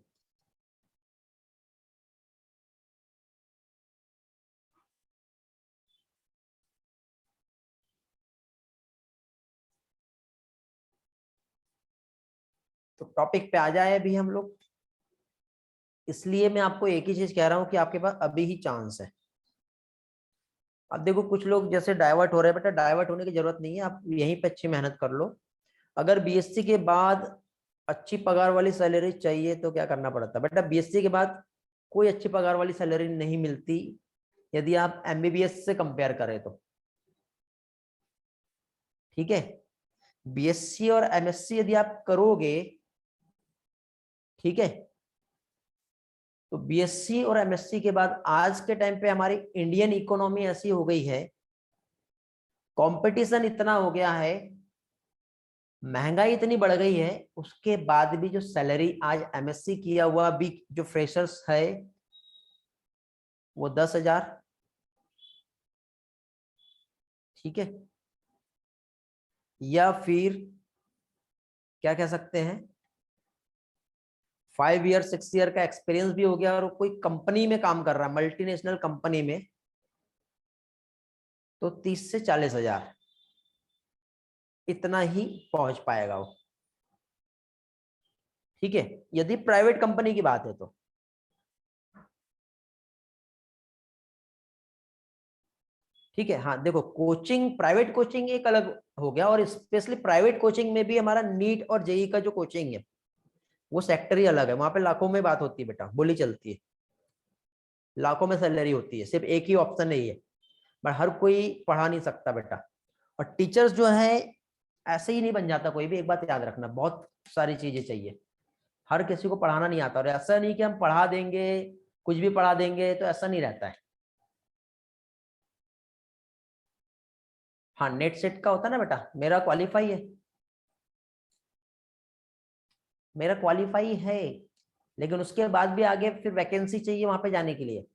तो टॉपिक पे आ जाए अभी हम लोग, इसलिए मैं आपको एक ही चीज कह रहा हूं कि आपके पास अभी ही चांस है। अब देखो कुछ लोग जैसे डाइवर्ट हो रहे हैं, बेटा डाइवर्ट होने की जरूरत नहीं है, आप यहीं पे अच्छी मेहनत कर लो। अगर बीएससी के बाद अच्छी पगार वाली सैलरी चाहिए तो क्या करना पड़ता है बेटा, बीएससी के बाद कोई अच्छी पगार वाली सैलरी नहीं मिलती यदि आप एमबीबीएस से कंपेयर करें तो। ठीक है, बीएससी और एमएससी यदि आप करोगे, ठीक है, तो बीएससी और एमएससी के बाद आज के टाइम पे हमारी इंडियन इकोनॉमी ऐसी हो गई है, कंपटीशन इतना हो गया है, महंगाई इतनी बढ़ गई है, उसके बाद भी जो सैलरी आज एमएससी किया हुआ भी जो फ्रेशर्स है वो 10,000। ठीक है, या फिर क्या कह सकते हैं 5 ईयर 6 ईयर का एक्सपीरियंस भी हो गया और कोई कंपनी में काम कर रहा है, मल्टीनेशनल कंपनी में, तो 30 से 40 हजार इतना ही पहुंच पाएगा वो। ठीक है, यदि प्राइवेट कंपनी की बात है तो। ठीक है, हाँ देखो, कोचिंग प्राइवेट कोचिंग एक अलग हो गया, और स्पेशली प्राइवेट कोचिंग में भी हमारा नीट और जेई का जो कोचिंग है वो सेक्टर ही अलग है, वहां पे लाखों में बात होती है बेटा, बोली चलती है, लाखों में सैलरी होती है, सिर्फ एक ही ऑप्शन नहीं है, बट हर कोई पढ़ा नहीं सकता बेटा। और टीचर्स जो है ऐसे ही नहीं बन जाता कोई भी, एक बात याद रखना, बहुत सारी चीजें चाहिए, हर किसी को पढ़ाना नहीं आता, और ऐसा नहीं कि हम पढ़ा देंगे कुछ भी पढ़ा देंगे, तो ऐसा नहीं रहता है। हाँ, नेट सेट का होता है ना बेटा, मेरा क्वालिफाई है, मेरा क्वालिफाई है, लेकिन उसके बाद भी आगे फिर वैकेंसी चाहिए वहां पे जाने के लिए।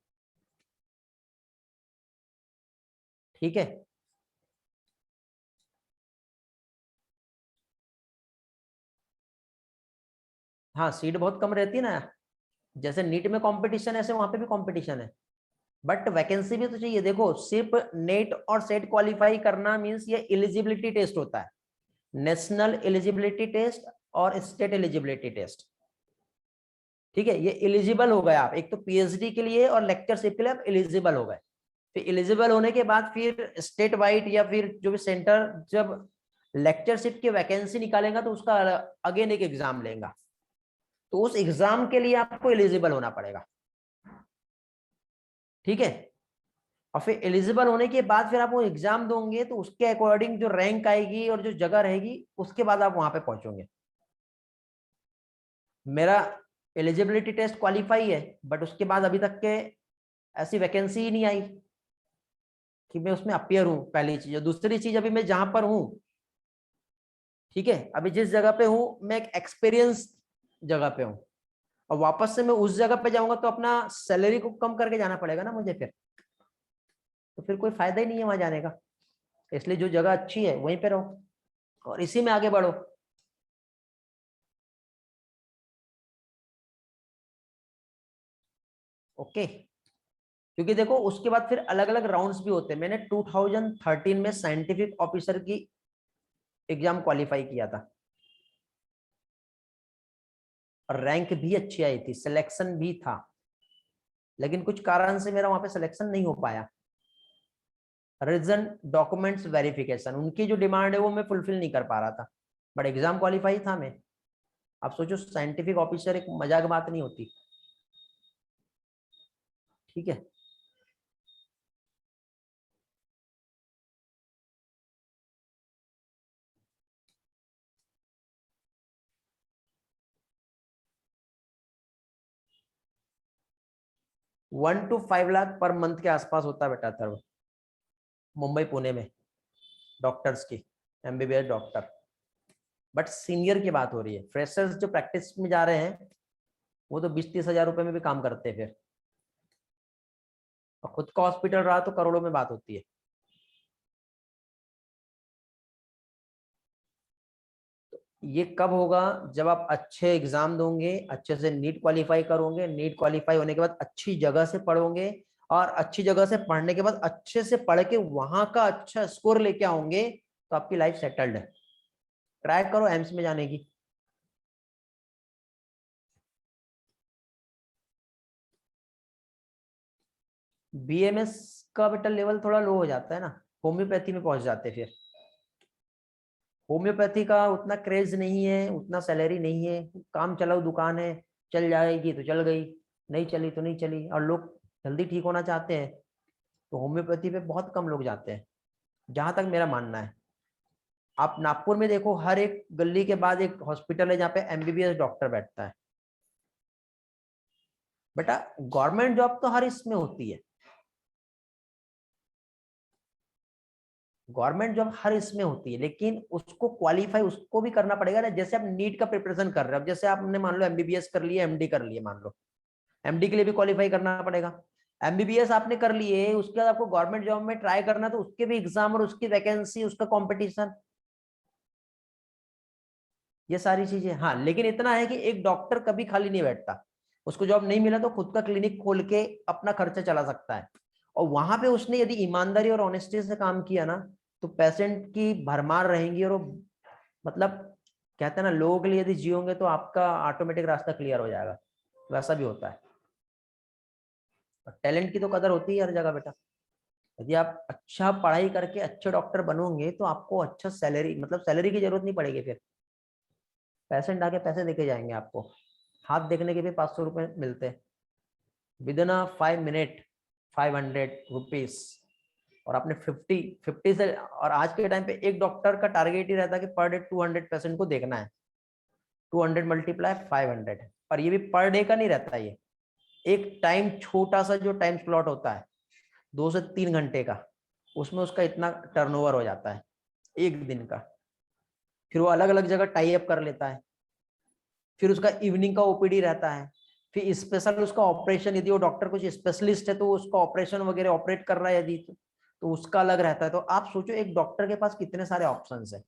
ठीक है, हाँ सीट बहुत कम रहती है ना, जैसे नीट में कंपटीशन है ऐसे वहां पे भी कंपटीशन है, बट वैकेंसी भी तो चाहिए। देखो, सिर्फ नेट और सेट क्वालिफाई करना मींस ये एलिजिबिलिटी टेस्ट होता है, नेशनल एलिजिबिलिटी टेस्ट और स्टेट एलिजिबिलिटी टेस्ट। ठीक है, ये एलिजिबल हो गए आप, एक तो पीएचडी के लिए और लेक्चरशिप के लिए आप एलिजिबल हो गए, फिर एलिजिबल होने के बाद फिर स्टेट वाइड या फिर जो भी सेंटर जब लेक्चरशिप की वैकेंसी निकालेगा तो उसका अगेन एक एग्जाम लेगा, तो उस एग्जाम के लिए आपको एलिजिबल होना पड़ेगा। ठीक है, और फिर एलिजिबल होने के बाद फिर आप वो एग्जाम दोगे, तो उसके अकॉर्डिंग जो रैंक आएगी और जो जगह रहेगी उसके बाद आप वहां पे पहुंचोगे। मेरा एलिजिबिलिटी टेस्ट क्वालिफाई है, बट उसके बाद अभी तक के ऐसी वैकेंसी ही नहीं आई कि मैं उसमें अपियर हूं, पहली चीज। और दूसरी चीज, अभी मैं जहां पर हूं, ठीक है, अभी जिस जगह पे हूं मैं एक एक्सपीरियंस जगह पे हूं, और वापस से मैं उस जगह पे जाऊंगा तो अपना सैलरी को कम करके जाना पड़ेगा ना मुझे, फिर तो फिर कोई फायदा ही नहीं है वहां जाने का। इसलिए जो जगह अच्छी है वहीं पे रहो और इसी में आगे बढ़ो। ओके, क्योंकि देखो उसके बाद फिर अलग अलग राउंड्स भी होते हैं। मैंने 2013 में साइंटिफिक ऑफिसर की एग्जाम क्वालिफाई किया था, और रैंक भी अच्छी आई थी, सिलेक्शन भी था, लेकिन कुछ कारण से मेरा वहां पे सिलेक्शन नहीं हो पाया। रीजन, डॉक्यूमेंट्स वेरिफिकेशन, उनकी जो डिमांड है वो मैं फुलफिल नहीं कर पा रहा था, बट एग्जाम क्वालिफाई था मैं। आप सोचो, साइंटिफिक ऑफिसर एक मजाक बात नहीं होती। ठीक है, 1 to 5 लाख पर मंथ के आसपास होता है बेटा अथर्व, मुंबई पुणे में डॉक्टर्स की, एमबीबीएस डॉक्टर। बट सीनियर की बात हो रही है, फ्रेशर्स जो प्रैक्टिस में जा रहे हैं वो तो 20-30 हजार रुपए में भी काम करते हैं फिर, और खुद का हॉस्पिटल रहा तो करोड़ों में बात होती है। ये कब होगा, जब आप अच्छे एग्जाम दोगे, अच्छे से नीट क्वालिफाई करोगे, नीट क्वालिफाई होने के बाद अच्छी जगह से पढ़ोगे, और अच्छी जगह से पढ़ने के बाद अच्छे से पढ़ के वहां का अच्छा स्कोर लेके आओगे, तो आपकी लाइफ सेटल्ड है। ट्राई करो एम्स में जाने की। बीएमएस का बेटा लेवल थोड़ा लो हो जाता है ना, होम्योपैथी में पहुंच जाते हैं फिर। होम्योपैथी का उतना क्रेज नहीं है, उतना सैलरी नहीं है, काम चलाओ दुकान है, चल जाएगी तो चल गई, नहीं चली तो नहीं चली, और लोग जल्दी ठीक होना चाहते हैं तो होम्योपैथी पे बहुत कम लोग जाते हैं, जहां तक मेरा मानना है। आप नागपुर में देखो, हर एक गली के बाद एक हॉस्पिटल है जहाँ पे एमबीबीएस डॉक्टर बैठता है। बेटा गवर्नमेंट जॉब तो हर इसमें होती है, गवर्नमेंट जॉब हर इसमें होती है, लेकिन उसको क्वालिफाई उसको भी करना पड़ेगा ना। जैसे आप नीट का प्रिपरेशन कर रहे हो, जैसे आपने मान लो एमबीबीएस कर लिया, एमडी कर लिया, मान लो एमडी के लिए भी क्वालिफाई करना पड़ेगा। एमबीबीएस आपने कर लिए, उसके बाद आपको गवर्नमेंट जॉब में ट्राई करना, तो उसके भी एग्जाम और उसकी वैकेंसी, उसका कंपटीशन, ये सारी चीजें। हाँ लेकिन इतना है कि एक डॉक्टर कभी खाली नहीं बैठता, उसको जॉब नहीं मिला तो खुद का क्लिनिक खोल के अपना खर्चा चला सकता है। और वहां पे उसने यदि ईमानदारी और ऑनेस्टी से काम किया ना, तो पेशेंट की भरमार रहेंगी, और वो मतलब कहते हैं ना, लोगों के लिए यदि जियोगे तो आपका ऑटोमेटिक रास्ता क्लियर हो जाएगा, वैसा भी होता है। और टैलेंट की तो कदर होती है हर जगह बेटा। यदि आप अच्छा पढ़ाई करके अच्छे डॉक्टर बनोगे तो आपको अच्छा सैलरी, मतलब सैलरी की जरूरत नहीं पड़ेगी, फिर पेशेंट आके पैसे देके जाएंगे आपको, हाथ देखने के भी 500 रुपए मिलते हैं, विद इन 5 मिनट 500 रुपीज। और आपने 50 से, और आज के टाइम पे एक डॉक्टर का टारगेट ही रहता है कि पर डे 200 पेशेंट को देखना है, 200 मल्टीप्लाई 500। और ये भी पर डे का नहीं रहता, ये एक टाइम, छोटा सा जो टाइम स्लॉट होता है 2 से 3 घंटे का, उसमें उसका इतना टर्नओवर हो जाता है एक दिन का। फिर वो अलग अलग जगह टाई अप कर लेता है, फिर उसका इवनिंग का ओपीडी रहता है, फिर स्पेशल उसका ऑपरेशन, यदि वो डॉक्टर कुछ स्पेशलिस्ट है तो उसका ऑपरेशन वगैरह ऑपरेट कर रहा है यदि, तो उसका अलग रहता है। तो आप सोचो एक डॉक्टर के पास कितने सारे ऑप्शंस है,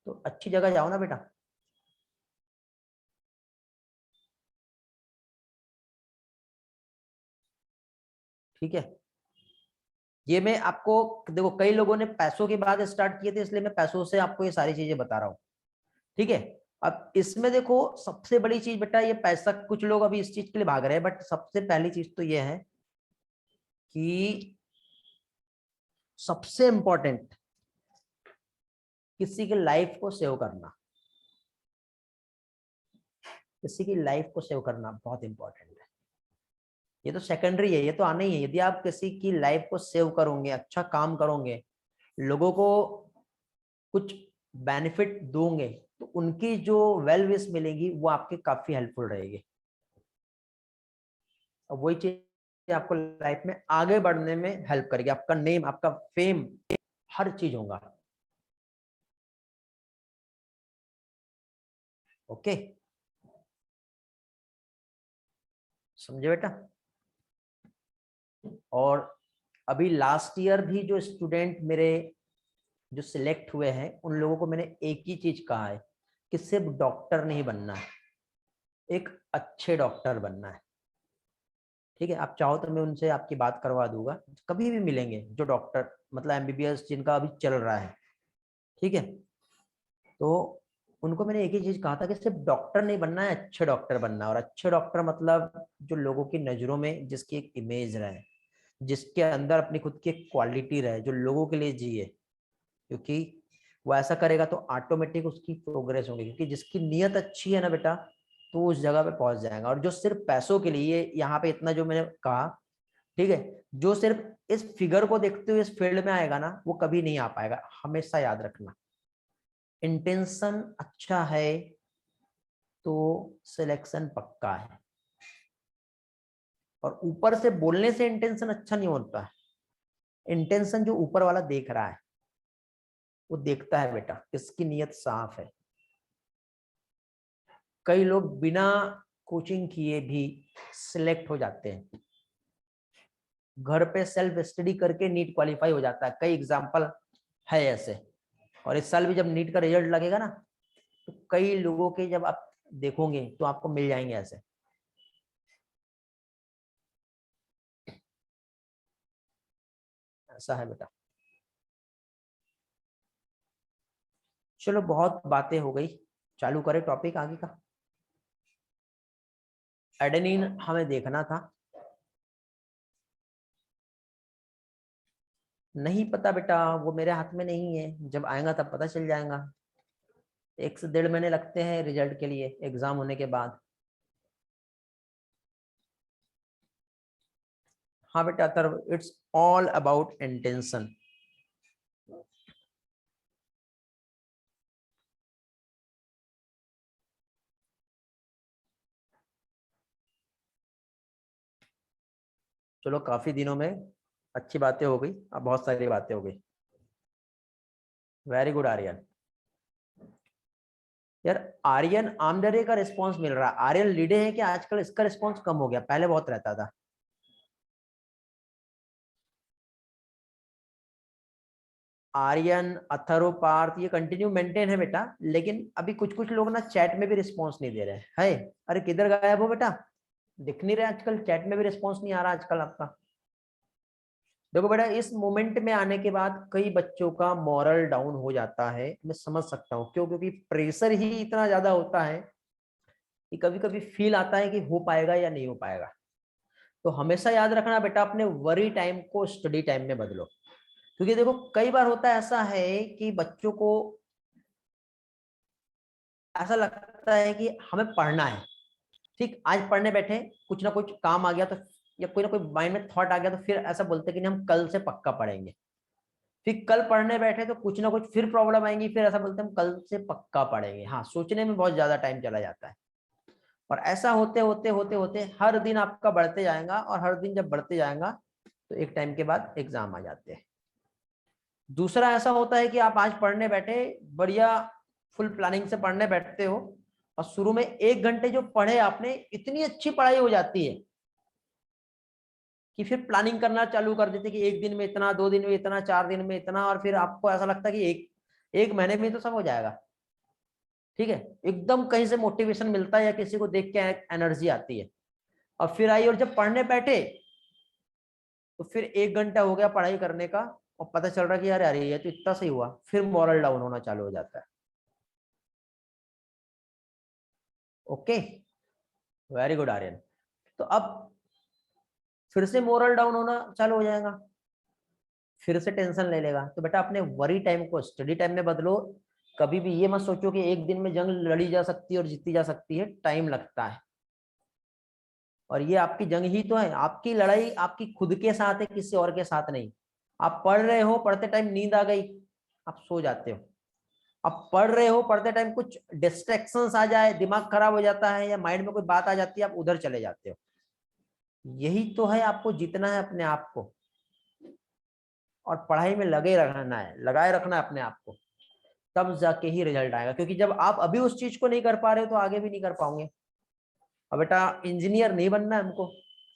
तो अच्छी जगह जाओ ना बेटा। ठीक है, ये मैं आपको, देखो कई लोगों ने पैसों के बाद स्टार्ट किए थे, इसलिए मैं पैसों से आपको ये सारी चीजें बता रहा हूँ। ठीक है, अब इसमें देखो सबसे बड़ी चीज बेटा, ये पैसा, कुछ लोग अभी इस चीज के लिए भाग रहे हैं, बट सबसे पहली चीज तो ये है कि सबसे इंपॉर्टेंट किसी की लाइफ को सेव करना, किसी की लाइफ को सेव करना बहुत इंपॉर्टेंट है। ये तो सेकेंडरी है, ये तो आना ही है। यदि आप किसी की लाइफ को सेव करोगे, अच्छा काम करोगे, लोगों को कुछ बेनिफिट दोगे, तो उनकी जो वेल विश मिलेगी वो आपके काफी हेल्पफुल रहेगी, और वही चीज आपको लाइफ में आगे बढ़ने में हेल्प करेगी। आपका नेम, आपका फेम, हर चीज होगा। ओके, समझे बेटा। और अभी लास्ट ईयर भी जो स्टूडेंट मेरे जो सिलेक्ट हुए हैं, उन लोगों को मैंने एक ही चीज कहा है कि सिर्फ डॉक्टर नहीं बनना है, एक अच्छे डॉक्टर बनना है। ठीक है, आप चाहो तो मैं उनसे आपकी बात करवा दूंगा, कभी भी मिलेंगे जो डॉक्टर, मतलब एमबीबीएस जिनका अभी चल रहा है। ठीक है, तो उनको मैंने एक ही चीज कहा था कि सिर्फ डॉक्टर नहीं बनना है, अच्छे डॉक्टर बनना है। और अच्छे डॉक्टर मतलब जो लोगों की नजरों में जिसकी एक इमेज रहे, जिसके अंदर अपनी खुद की एक क्वालिटी रहे, जो लोगों के लिए जिए। क्योंकि वो ऐसा करेगा तो ऑटोमेटिक उसकी प्रोग्रेस होगी, क्योंकि जिसकी नीयत अच्छी है ना बेटा, तो उस जगह पे पहुंच जाएगा। और जो सिर्फ पैसों के लिए, यहाँ पे इतना जो मैंने कहा, ठीक है, जो सिर्फ इस फिगर को देखते हुए इस फील्ड में आएगा ना, वो कभी नहीं आ पाएगा। हमेशा याद रखना, इंटेंशन अच्छा है तो सिलेक्शन पक्का है। और ऊपर से बोलने से इंटेंशन अच्छा नहीं होता है, इंटेंशन जो ऊपर वाला देख रहा है वो देखता है बेटा किसकी नीयत साफ है। कई लोग बिना कोचिंग किए भी सिलेक्ट हो जाते हैं, घर पे सेल्फ स्टडी करके नीट क्वालिफाई हो जाता है, कई एग्जाम्पल है ऐसे। और इस साल भी जब नीट का रिजल्ट लगेगा ना, तो कई लोगों के जब आप देखोगे तो आपको मिल जाएंगे ऐसे। ऐसा है बेटा। चलो बहुत बातें हो गई, चालू करें टॉपिक आगे का। एडेनिन हमें देखना था, नहीं पता बेटा, वो मेरे हाथ में नहीं है, जब आएगा तब पता चल जाएगा। 1 से 1.5 महीने लगते हैं रिजल्ट के लिए एग्जाम होने के बाद। हाँ बेटा Atharva, it's all about intention. चलो काफी दिनों में अच्छी बातें हो गई, अब बहुत सारी बातें हो गई। Very good Aryan. यार आर्यन आमदरे का रिस्पांस मिल रहा है। आर्यन लीडे है कि आजकल इसका रिस्पांस कम हो गया, पहले बहुत रहता था। आर्यन, अथर्व, पार्थ ये कंटिन्यू मेंटेन है बेटा, लेकिन अभी कुछ कुछ लोग ना चैट में भी रिस्पांस नहीं दे रहे हैं। है अरे किधर गायब हो बेटा, दिख नहीं रहे आजकल, चैट में भी रिस्पांस नहीं आ रहा आजकल आपका। देखो बेटा इस मोमेंट में आने के बाद कई बच्चों का मॉरल डाउन हो जाता है, मैं समझ सकता हूँ क्यों, क्योंकि प्रेशर ही इतना ज्यादा होता है कि कभी कभी फील आता है कि हो पाएगा या नहीं हो पाएगा। तो हमेशा याद रखना बेटा, अपने वरी टाइम को स्टडी टाइम में बदलो। क्योंकि देखो कई बार होता है ऐसा है कि बच्चों को ऐसा लगता है कि हमें पढ़ना है, ठीक आज पढ़ने बैठे, कुछ ना कुछ काम आ गया तो, या कोई ना कोई माइंड में थॉट आ गया तो फिर ऐसा बोलते हैं कि हम कल से पक्का पढ़ेंगे। फिर कल पढ़ने बैठे तो कुछ ना कुछ फिर प्रॉब्लम आएंगी, फिर ऐसा बोलते हैं हम कल से पक्का पढ़ेंगे। हाँ सोचने में बहुत ज्यादा टाइम चला जाता है, और ऐसा होते होते होते होते हर दिन आपका बढ़ते जाएगा, और हर दिन जब बढ़ते जाएगा तो एक टाइम के बाद एग्जाम आ जाते हैं। दूसरा ऐसा होता है कि आप आज पढ़ने बैठे, बढ़िया फुल प्लानिंग से पढ़ने बैठते हो, और शुरू में 1 घंटे जो पढ़े आपने, इतनी अच्छी पढ़ाई हो जाती है कि फिर प्लानिंग करना चालू कर देते कि एक दिन में इतना, 2 दिन में इतना, 4 दिन में इतना, और फिर आपको ऐसा लगता है कि एक महीने में तो सब हो जाएगा। ठीक है, एकदम कहीं से मोटिवेशन मिलता है या किसी को देख के एनर्जी आती है, और फिर आई और जब पढ़ने बैठे तो फिर 1 घंटा हो गया पढ़ाई करने का, और पता चल रहा कि यार अरे ये तो इतना सही हुआ, फिर मॉरल डाउन होना चालू हो जाता है। Okay, very good Aryan. तो अब फिर से मोरल डाउन होना चालू हो जाएगा, फिर से टेंशन ले लेगा। तो बेटा अपने वरी टाइम को स्टडी टाइम में बदलो। कभी भी ये मत सोचो कि एक दिन में जंग लड़ी जा सकती है और जीती जा सकती है, टाइम लगता है। और ये आपकी जंग ही तो है, आपकी लड़ाई आपकी खुद के साथ है, किसी और के साथ नहीं। आप पढ़ रहे हो, पढ़ते टाइम नींद आ गई, आप सो जाते हो। आप पढ़ रहे हो, पढ़ते टाइम कुछ डिस्ट्रैक्शंस आ जाए, दिमाग खराब हो जाता है, या माइंड में कोई बात आ जाती है, आप उधर चले जाते हो। यही तो है, आपको जीतना है अपने आप को, और पढ़ाई में लगे रहना है, लगाए रखना है अपने आप को, तब जाके ही रिजल्ट आएगा। क्योंकि जब आप अभी उस चीज को नहीं कर पा रहे हो तो आगे भी नहीं कर पाओगे। अब बेटा इंजीनियर नहीं बनना है हमको,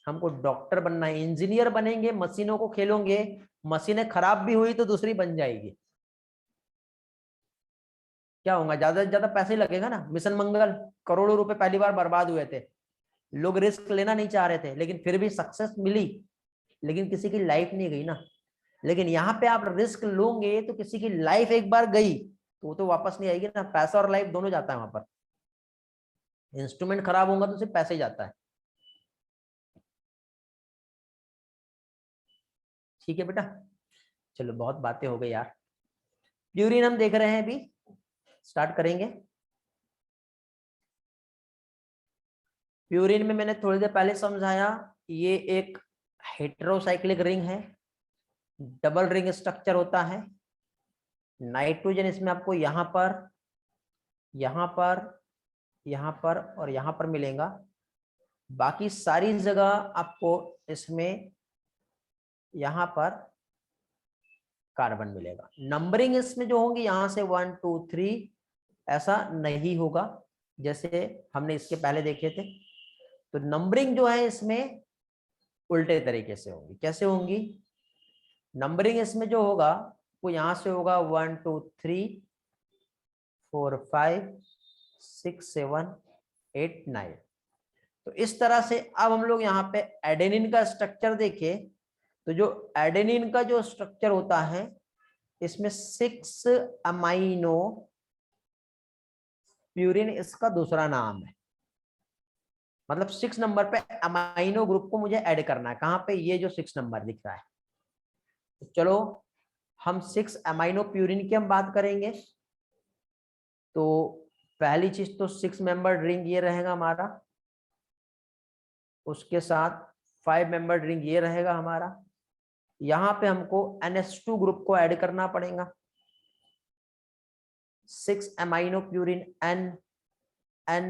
हमको डॉक्टर बनना है। इंजीनियर बनेंगे, मशीनों को खेलोगे, मशीनें खराब भी हुई तो दूसरी बन जाएगी, क्या होगा, ज्यादा से ज्यादा पैसे लगेगा ना। मिशन मंगल, करोड़ों रुपए पहली बार बर्बाद हुए थे, लोग रिस्क लेना नहीं चाह रहे थे, लेकिन फिर भी सक्सेस मिली, लेकिन किसी की लाइफ नहीं गई ना। लेकिन यहाँ पे आप रिस्क लोगे तो किसी की लाइफ एक बार गई तो वो तो वापस नहीं आएगी ना, पैसा और लाइफ दोनों जाता है वहां पर। इंस्ट्रूमेंट खराब होगा तो सिर्फ पैसे ही जाता है। ठीक है बेटा, चलो बहुत बातें हो गई यार। प्यूरिन हम देख रहे हैं, अभी स्टार्ट करेंगे। प्यूरिन में मैंने थोड़ी देर पहले समझाया, ये एक हेटेरोसाइक्लिक रिंग है, डबल रिंग स्ट्रक्चर होता है। नाइट्रोजन इसमें आपको यहाँ पर, यहाँ पर, यहाँ पर और यहाँ पर मिलेगा। बाकी सारी जगह आपको इसमें यहाँ पर कार्बन मिलेगा। नंबरिंग इसमें जो होंगी यहाँ से 1 2 3, ऐसा नहीं होगा जैसे हमने इसके पहले देखे थे। तो नंबरिंग जो है इसमें उल्टे तरीके से होंगी। कैसे होंगी नंबरिंग इसमें? जो होगा वो यहाँ से होगा 1 2 3 4 5 6 7 8 9। तो इस तरह से अब हम लोग यहाँ पे एडेनिन का स्ट्रक्चर देखें, तो जो एडेनिन का जो स्ट्रक्चर होता है, इसमें 6 अमाइनो प्यूरिन इसका दूसरा नाम है। मतलब 6 नंबर पे अमाइनो ग्रुप को मुझे ऐड करना है। कहाँ पे? ये जो 6 नंबर दिख रहा है। तो चलो हम 6 अमाइनो प्यूरिन की हम बात करेंगे। तो पहली चीज तो 6 मेंबर रिंग ये रहेगा हमारा, उसके साथ 5 मेंबर रिंग ये रहेगा हमारा। यहाँ पे हमको NH2 ग्रुप को ऐड करना पड़ेगा, 6 amino purine N N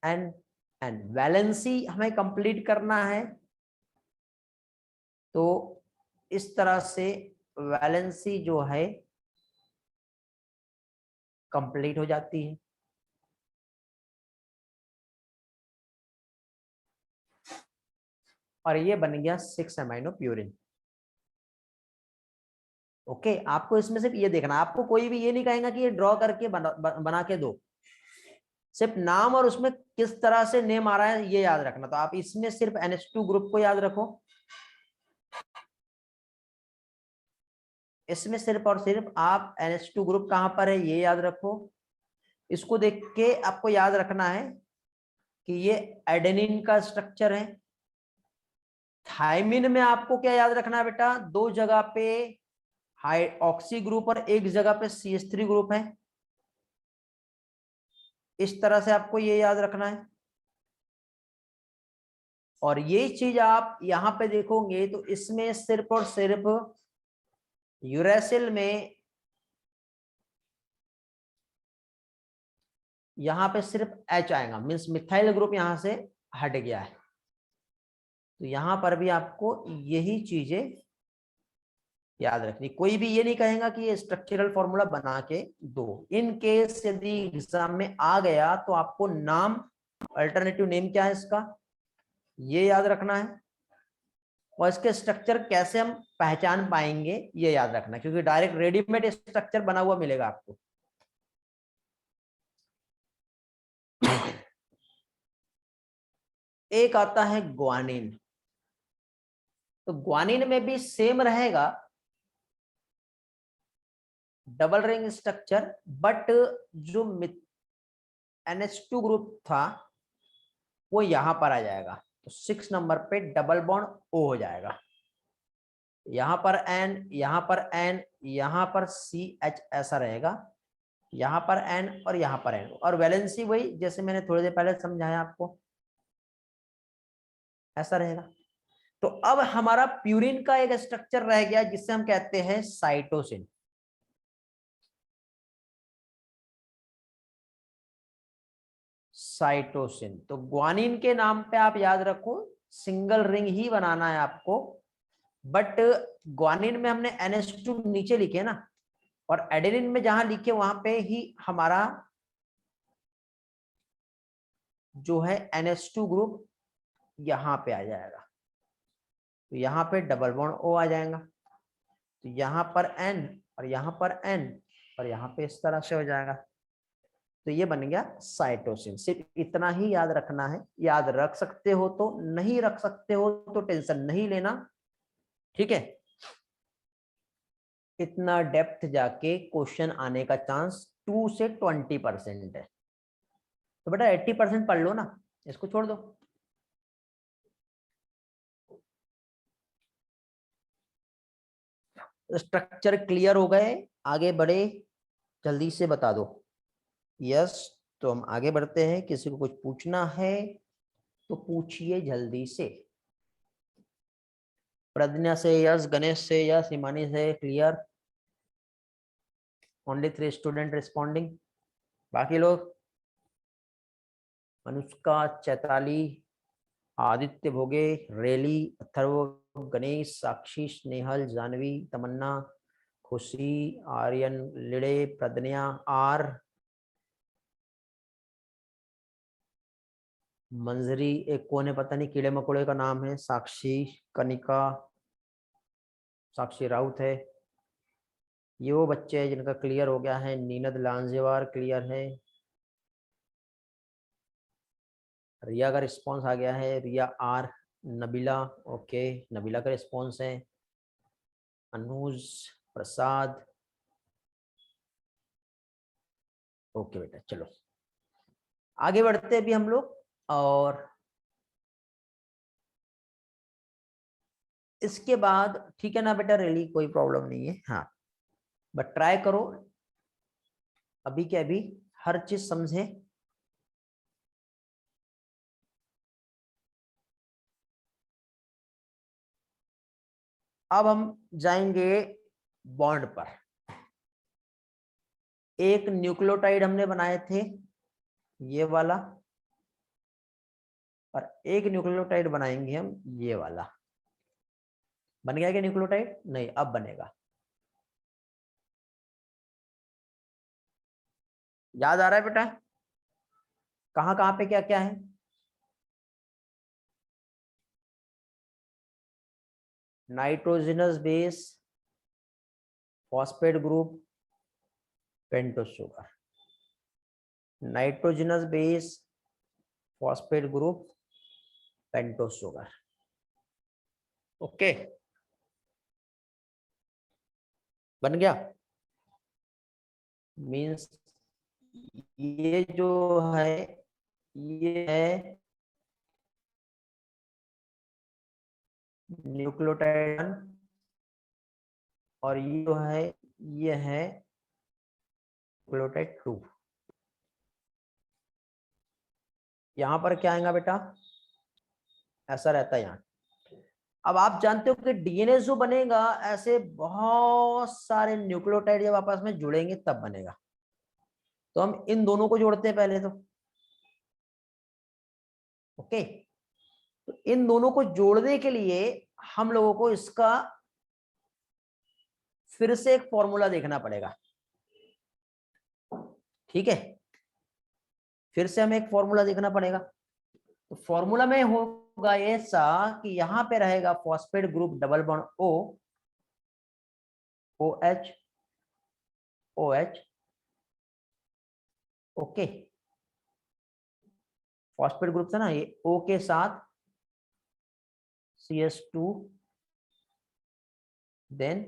N N। Valency हमें कंप्लीट करना है, तो इस तरह से वैलेंसी जो है कंप्लीट हो जाती है। और ये बन गया 6 अमाइनो प्यूरिन। ओके, आपको इसमें सिर्फ ये देखना, आपको कोई भी ये नहीं कहेगा कि ये ड्रॉ करके बना के दो, सिर्फ नाम और उसमें किस तरह से नेम आ रहा है ये याद रखना। तो आप इसमें सिर्फ NH2 ग्रुप को याद रखो, इसमें सिर्फ और सिर्फ आप NH2 ग्रुप कहां पर है ये याद रखो। इसको देख के आपको याद रखना है कि ये एडेनिन का स्ट्रक्चर है। थायमिन में आपको क्या याद रखना है बेटा, 2 जगह पे हाई ऑक्सी ग्रुप और 1 जगह पे CH3 ग्रुप है। इस तरह से आपको ये याद रखना है। और ये चीज आप यहां पे देखोगे तो इसमें सिर्फ और सिर्फ यूरेसिल में यहां पे सिर्फ H आएगा, मीन्स मिथाइल ग्रुप यहां से हट गया है। तो यहां पर भी आपको यही चीजें याद रखनी। कोई भी ये नहीं कहेगा कि ये स्ट्रक्चरल फॉर्मूला बना के दो। इन केस यदि एग्जाम में आ गया तो आपको नाम, अल्टरनेटिव नेम क्या है इसका, ये याद रखना है। और इसके स्ट्रक्चर कैसे हम पहचान पाएंगे ये याद रखना, क्योंकि डायरेक्ट रेडीमेड स्ट्रक्चर बना हुआ मिलेगा आपको। एक आता है ग्वानिन। तो ग्वानिन में भी सेम रहेगा, डबल रिंग स्ट्रक्चर, बट जो NH2 ग्रुप था वो यहां पर आ जाएगा। तो 6 नंबर पे डबल बॉन्ड O हो जाएगा। यहां पर N, यहां पर N, यहां पर CH ऐसा रहेगा, यहां पर N और यहां पर N। और वैलेंसी वही जैसे मैंने थोड़ी देर पहले समझाया आपको, ऐसा रहेगा। तो अब हमारा प्यूरिन का एक स्ट्रक्चर रह गया जिससे हम कहते हैं साइटोसिन। साइटोसिन, तो ग्वानिन के नाम पे आप याद रखो, सिंगल रिंग ही बनाना है आपको। बट ग्वानिन में हमने NH2 नीचे लिखे ना, और एडेनिन में जहां लिखे वहां पे ही हमारा जो है NH2 ग्रुप यहां पे आ जाएगा। तो यहाँ पे डबल बॉन्ड O आ जाएगा। तो यहाँ पर N और यहाँ पर N और यहाँ पे इस तरह से हो जाएगा। तो ये बन गया साइटोसिन। सिर्फ इतना ही याद रखना है। याद रख सकते हो तो, नहीं रख सकते हो तो टेंशन नहीं लेना, ठीक है। इतना डेप्थ जाके क्वेश्चन आने का चांस 2 से 20% है। तो बेटा 80% पढ़ लो ना, इसको छोड़ दो। स्ट्रक्चर क्लियर हो गए, आगे बढ़े, जल्दी से बता दो। यस, तो हम आगे बढ़ते हैं। किसी को कुछ पूछना है तो पूछिए जल्दी से। प्रज्ञा से यस, गणेश से यस, हिमानी से क्लियर। Only 3 student responding. बाकी लोग, अनुष्का, चैताली, आदित्य भोगे, रेली, अथर्व, गणेश, साक्षी, स्नेहल, जानवी, तमन्ना, खुशी, आर्यन, लिड़े, प्रज्ञा, आर, मंजरी, एक कौन है पता नहीं, कीड़े मकोड़े का नाम है, साक्षी, कनिका, साक्षी राउत है। ये वो बच्चे हैं जिनका क्लियर हो गया है। नीनद लांजेवार क्लियर है। रिया का रिस्पांस आ गया है, रिया आर। नबीला, ओके, नबीला का रिस्पांस है। अनुज, प्रसाद, ओके बेटा, चलो आगे बढ़ते हैं अभी हम लोग। और इसके बाद ठीक है ना बेटा, रेली कोई प्रॉब्लम नहीं है, हाँ, बट ट्राई करो अभी क्या, अभी हर चीज समझे। अब हम जाएंगे बॉन्ड पर। एक न्यूक्लियोटाइड हमने बनाए थे ये वाला, और एक न्यूक्लियोटाइड बनाएंगे हम ये वाला। बन गया क्या न्यूक्लियोटाइड? नहीं, अब बनेगा। याद आ रहा है बेटा कहाँ कहाँ पे क्या क्या है? Nitrogenous base, phosphate group, pentose sugar. Nitrogenous base, phosphate group, pentose sugar. Okay, बन गया। मीन्स ये जो है ये है न्यूक्लियोटाइड, और ये जो है ये है न्यूक्लियोटाइड 2। यहां पर क्या आएगा बेटा? ऐसा रहता है यहाँ। अब आप जानते हो कि डीएनए जो बनेगा ऐसे बहुत सारे न्यूक्लियोटाइड जब आपस में जुड़ेंगे तब बनेगा। तो हम इन दोनों को जोड़ते हैं पहले तो। ओके, तो इन दोनों को जोड़ने के लिए हम लोगों को इसका फिर से एक फॉर्मूला देखना पड़ेगा। ठीक है, फिर से हमें एक फॉर्मूला देखना पड़ेगा। तो फॉर्मूला में होगा ऐसा कि यहां पे रहेगा phosphate group double bond O, O H, O H. Okay, phosphate group था ना ये, ओ के साथ CH2, देन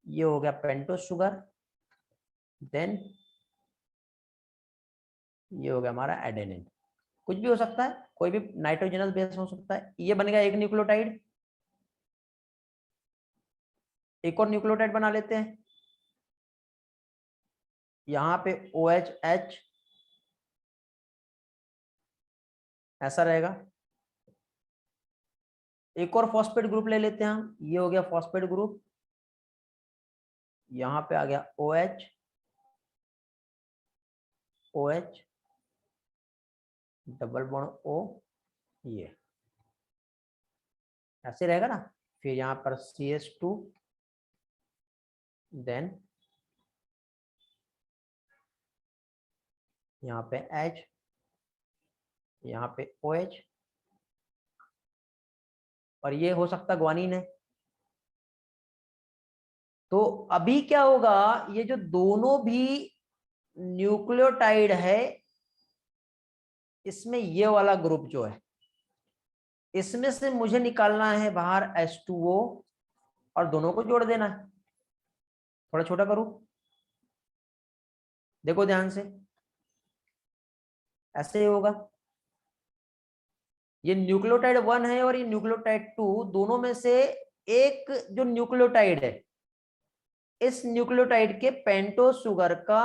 ये हो गया पेंटोस शुगर, देन ये हो गया हमारा एडेनिन। कुछ भी हो सकता है, कोई भी नाइट्रोजनस बेस हो सकता है। ये बन गया एक न्यूक्लियोटाइड। एक और न्यूक्लियोटाइड बना लेते हैं। यहां पे OH ऐसा रहेगा। एक और फॉस्फेट ग्रुप ले लेते हैं हम, ये हो गया फॉस्फेट ग्रुप। यहां पे आ गया OH, OH double bond O, ये ऐसे रहेगा ना। फिर यहाँ पर CH2, देन यहाँ पे H, यहाँ पे OH, और ये हो सकता ग्वानीन है। तो अभी क्या होगा, ये जो दोनों भी न्यूक्लियोटाइड है इसमें ये वाला ग्रुप जो है, इसमें से मुझे निकालना है बाहर H2O और दोनों को जोड़ देना है। थोड़ा छोटा करूं, देखो ध्यान से, ऐसे ही होगा। ये न्यूक्लियोटाइड 1 है और ये न्यूक्लियोटाइड 2, दोनों में से एक जो न्यूक्लियोटाइड है, इस न्यूक्लियोटाइड के पेंटोस शुगर का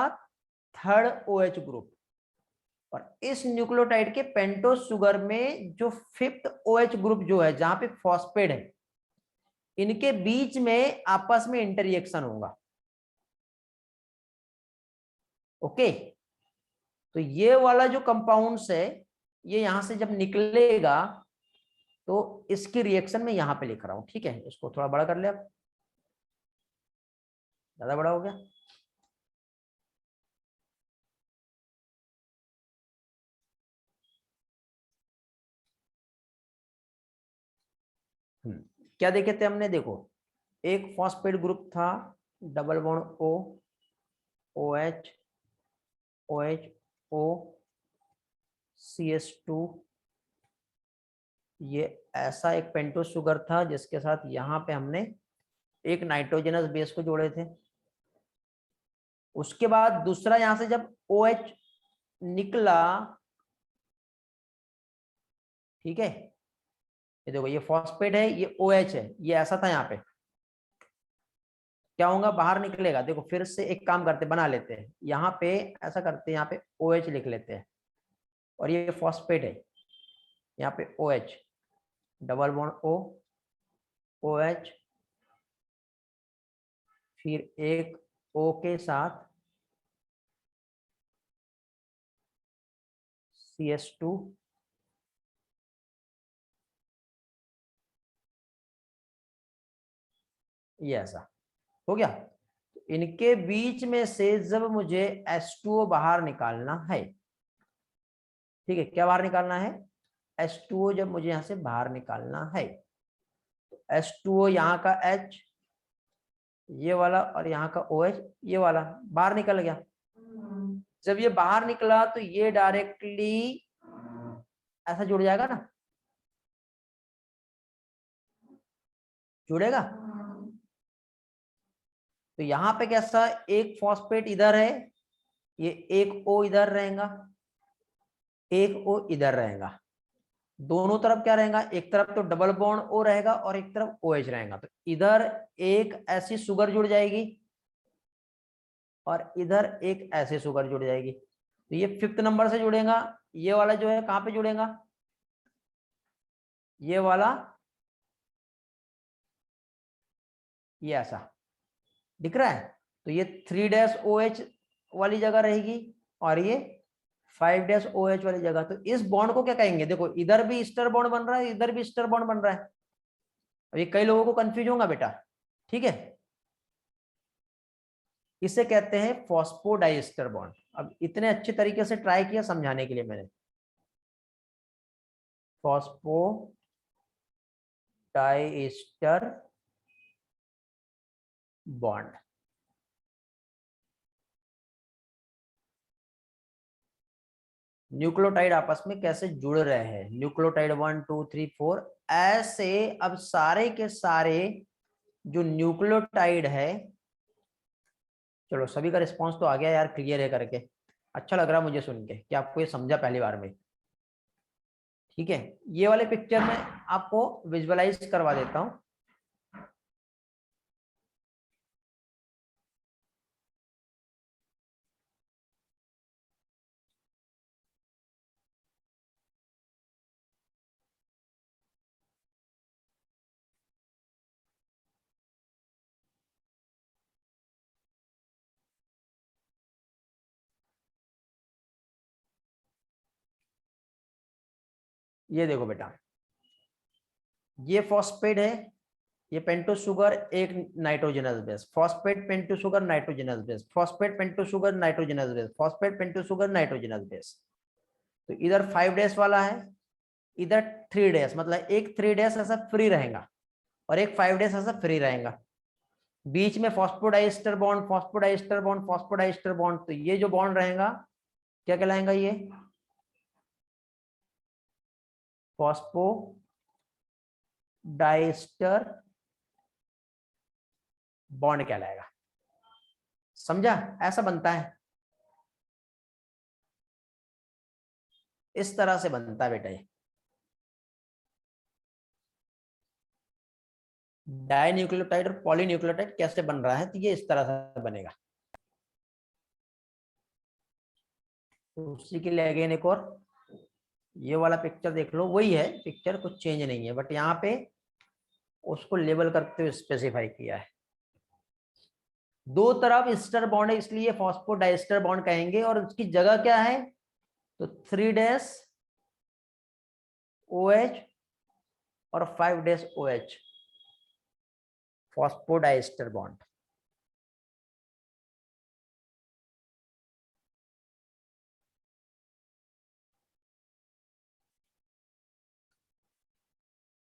थर्ड OH ग्रुप, और इस न्यूक्लियोटाइड के पेंटोस शुगर में जो फिफ्थ OH ग्रुप जो है जहां पे फॉस्फेट है, इनके बीच में आपस में इंटररिएक्शन होगा। ओके, तो ये वाला जो कंपाउंड्स है ये यहां से जब निकलेगा तो इसकी रिएक्शन में यहां पे लिख रहा हूं। ठीक है, इसको थोड़ा बड़ा कर ले, अब ज्यादा बड़ा हो गया। क्या देखे थे हमने? देखो, एक फॉस्फेट ग्रुप था double bond O, OH, OH, O, CH2। ये ऐसा एक पेंटोस शुगर था जिसके साथ यहाँ पे हमने एक नाइट्रोजनस बेस को जोड़े थे। उसके बाद दूसरा यहां से जब OH निकला, ठीक है, ये देखो ये फॉस्फेट है, ये OH है, ये ऐसा था यहाँ पे। क्या होगा, बाहर निकलेगा। देखो फिर से एक काम करते, बना लेते हैं, यहाँ पे ऐसा करते हैं, यहाँ पे OH लिख लेते हैं, और ये फॉस्फेट है, यहाँ पे OH, double bond O, OH, फिर एक O के साथ CH2, ये ऐसा हो गया। इनके बीच में से जब मुझे H2O बाहर निकालना है, ठीक है, क्या बाहर निकालना है, H2O जब मुझे यहां से बाहर निकालना है, तो H2O यहाँ का H, ये वाला, और यहाँ का OH, ये वाला बाहर निकल गया। जब ये बाहर निकला तो ये डायरेक्टली ऐसा जुड़ जाएगा ना, जुड़ेगा। तो यहाँ पे कैसा, एक फॉस्फेट इधर है, ये एक O इधर रहेगा, एक O इधर रहेगा, दोनों तरफ क्या रहेगा, एक तरफ तो डबल बॉन्ड O रहेगा और एक तरफ OH रहेगा। तो इधर एक ऐसी शुगर जुड़ जाएगी और इधर एक ऐसे शुगर जुड़ जाएगी। तो ये 5th नंबर से जुड़ेगा, ये वाला जो है कहां पे जुड़ेगा, ये वाला, ये ऐसा दिख रहा है। तो ये 3-OH वाली जगह रहेगी और ये 5-OH वाली जगह। तो इस बॉन्ड को क्या कहेंगे, देखो इधर भी ईस्टर बॉन्ड बन रहा है, इधर भी ईस्टर बॉन्ड बन रहा है। अब ये कई लोगों को कंफ्यूज होगा बेटा, ठीक है। इसे कहते हैं फॉस्फोडाइस्टर बॉन्ड। अब इतने अच्छे तरीके से ट्राई किया समझाने के लिए मैंने, फॉस्फोडाइस्टर बॉन्ड। न्यूक्लियोटाइड आपस में कैसे जुड़ रहे हैं, न्यूक्लियोटाइड 1 2 3 4 ऐसे। अब सारे के सारे जो न्यूक्लियोटाइड है, चलो सभी का रिस्पांस तो आ गया यार, क्लियर है करके, अच्छा लग रहा मुझे सुन के कि आपको ये समझा पहली बार में। ठीक है, ये वाले पिक्चर में आपको विजुअलाइज करवा देता हूं। ये देखो बेटा, ये फॉस्फेट है, ये पेंटो शुगर, एक nitrogenous base, phosphate pento sugar nitrogenous base, phosphate pento sugar nitrogenous base, phosphate pento sugar nitrogenous base. तो इधर 5 वाला है, इधर 3 मतलब एक 3 ऐसा फ्री रहेगा और एक 5 ऐसा फ्री रहेगा। बीच में phosphodiester bond, phosphodiester bond, phosphodiester bond. तो ये जो बॉन्ड रहेगा क्या कहलाएगा, ये फॉस्फोडाइस्टर बॉन्ड कहलाएगा। समझा, ऐसा बनता है, इस तरह से बनता है बेटा ये। डाइन्यूक्लियोटाइड और पॉलीन्यूक्लियोटाइड कैसे बन रहा है, तो ये इस तरह से बनेगा। तो उसी के लिए अगेन एक और ये वाला पिक्चर देख लो, वही है पिक्चर, कुछ चेंज नहीं है, बट यहाँ पे उसको लेबल करते हुए स्पेसिफाई किया है। दो तरफ ईस्टर बॉन्ड है इसलिए फॉस्फोडाइस्टर बॉन्ड कहेंगे, और उसकी जगह क्या है, तो 3-OH और 5-OH, फॉस्फोडाइस्टर बॉन्ड।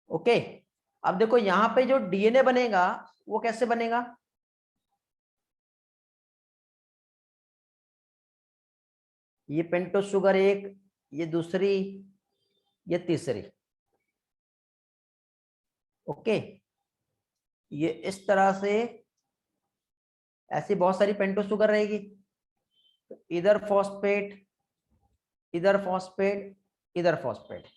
ओके, अब देखो यहाँ पे जो डीएनए बनेगा वो कैसे बनेगा, ये पेंटो शुगर एक, ये दूसरी, ये तीसरी। ओके, ये इस तरह से ऐसी बहुत सारी पेंटो शुगर रहेगी। तो इधर फॉस्फेट, इधर फॉस्फेट, इधर फॉस्फेट,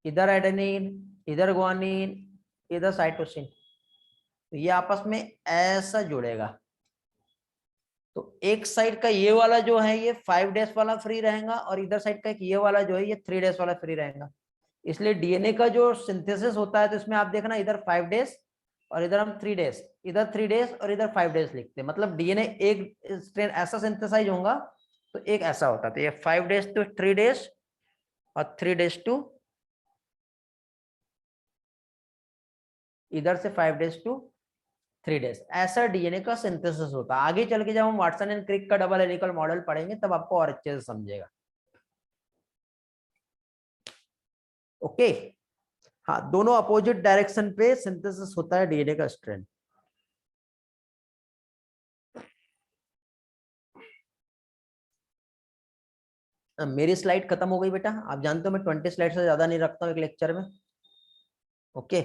इधर एडेनिन, इधर ग्वानिन, इधर साइटोसिन। तो ये आपस में ऐसा जुड़ेगा, तो एक साइड का ये वाला जो है ये 5 डेज वाला फ्री रहेगा और इधर साइड का एक ये वाला जो है ये 3 डेज वाला फ्री रहेगा। इसलिए डीएनए का जो सिंथेसिस होता है तो इसमें आप देखना इधर 5 डेज और इधर हम 3 डेज, इधर 3 डेज और इधर 5 डेज लिखते हैं। मतलब डीएनए एक स्ट्रैंड ऐसा सिंथेसाइज होगा तो एक ऐसा होता है। तो ये 5 डेज टू 3 डेज और 3 डेज टू इधर से 5 डेज टू 3 डेज, ऐसा डीएनए का सिंथेसिस होता है। आगे चल के जब हम वाटसन एंड क्रिक का डबल हेलिकल मॉडल पढ़ेंगे तब आपको और अच्छे से समझेगा। ओके हाँ, दोनों अपोजिट डायरेक्शन पे सिंथेसिस होता है डीएनए का स्ट्रैंड। मेरी स्लाइड खत्म हो गई बेटा, आप जानते हो मैं 20 स्लाइड से ज्यादा नहीं रखता हूँ एक लेक्चर में। ओके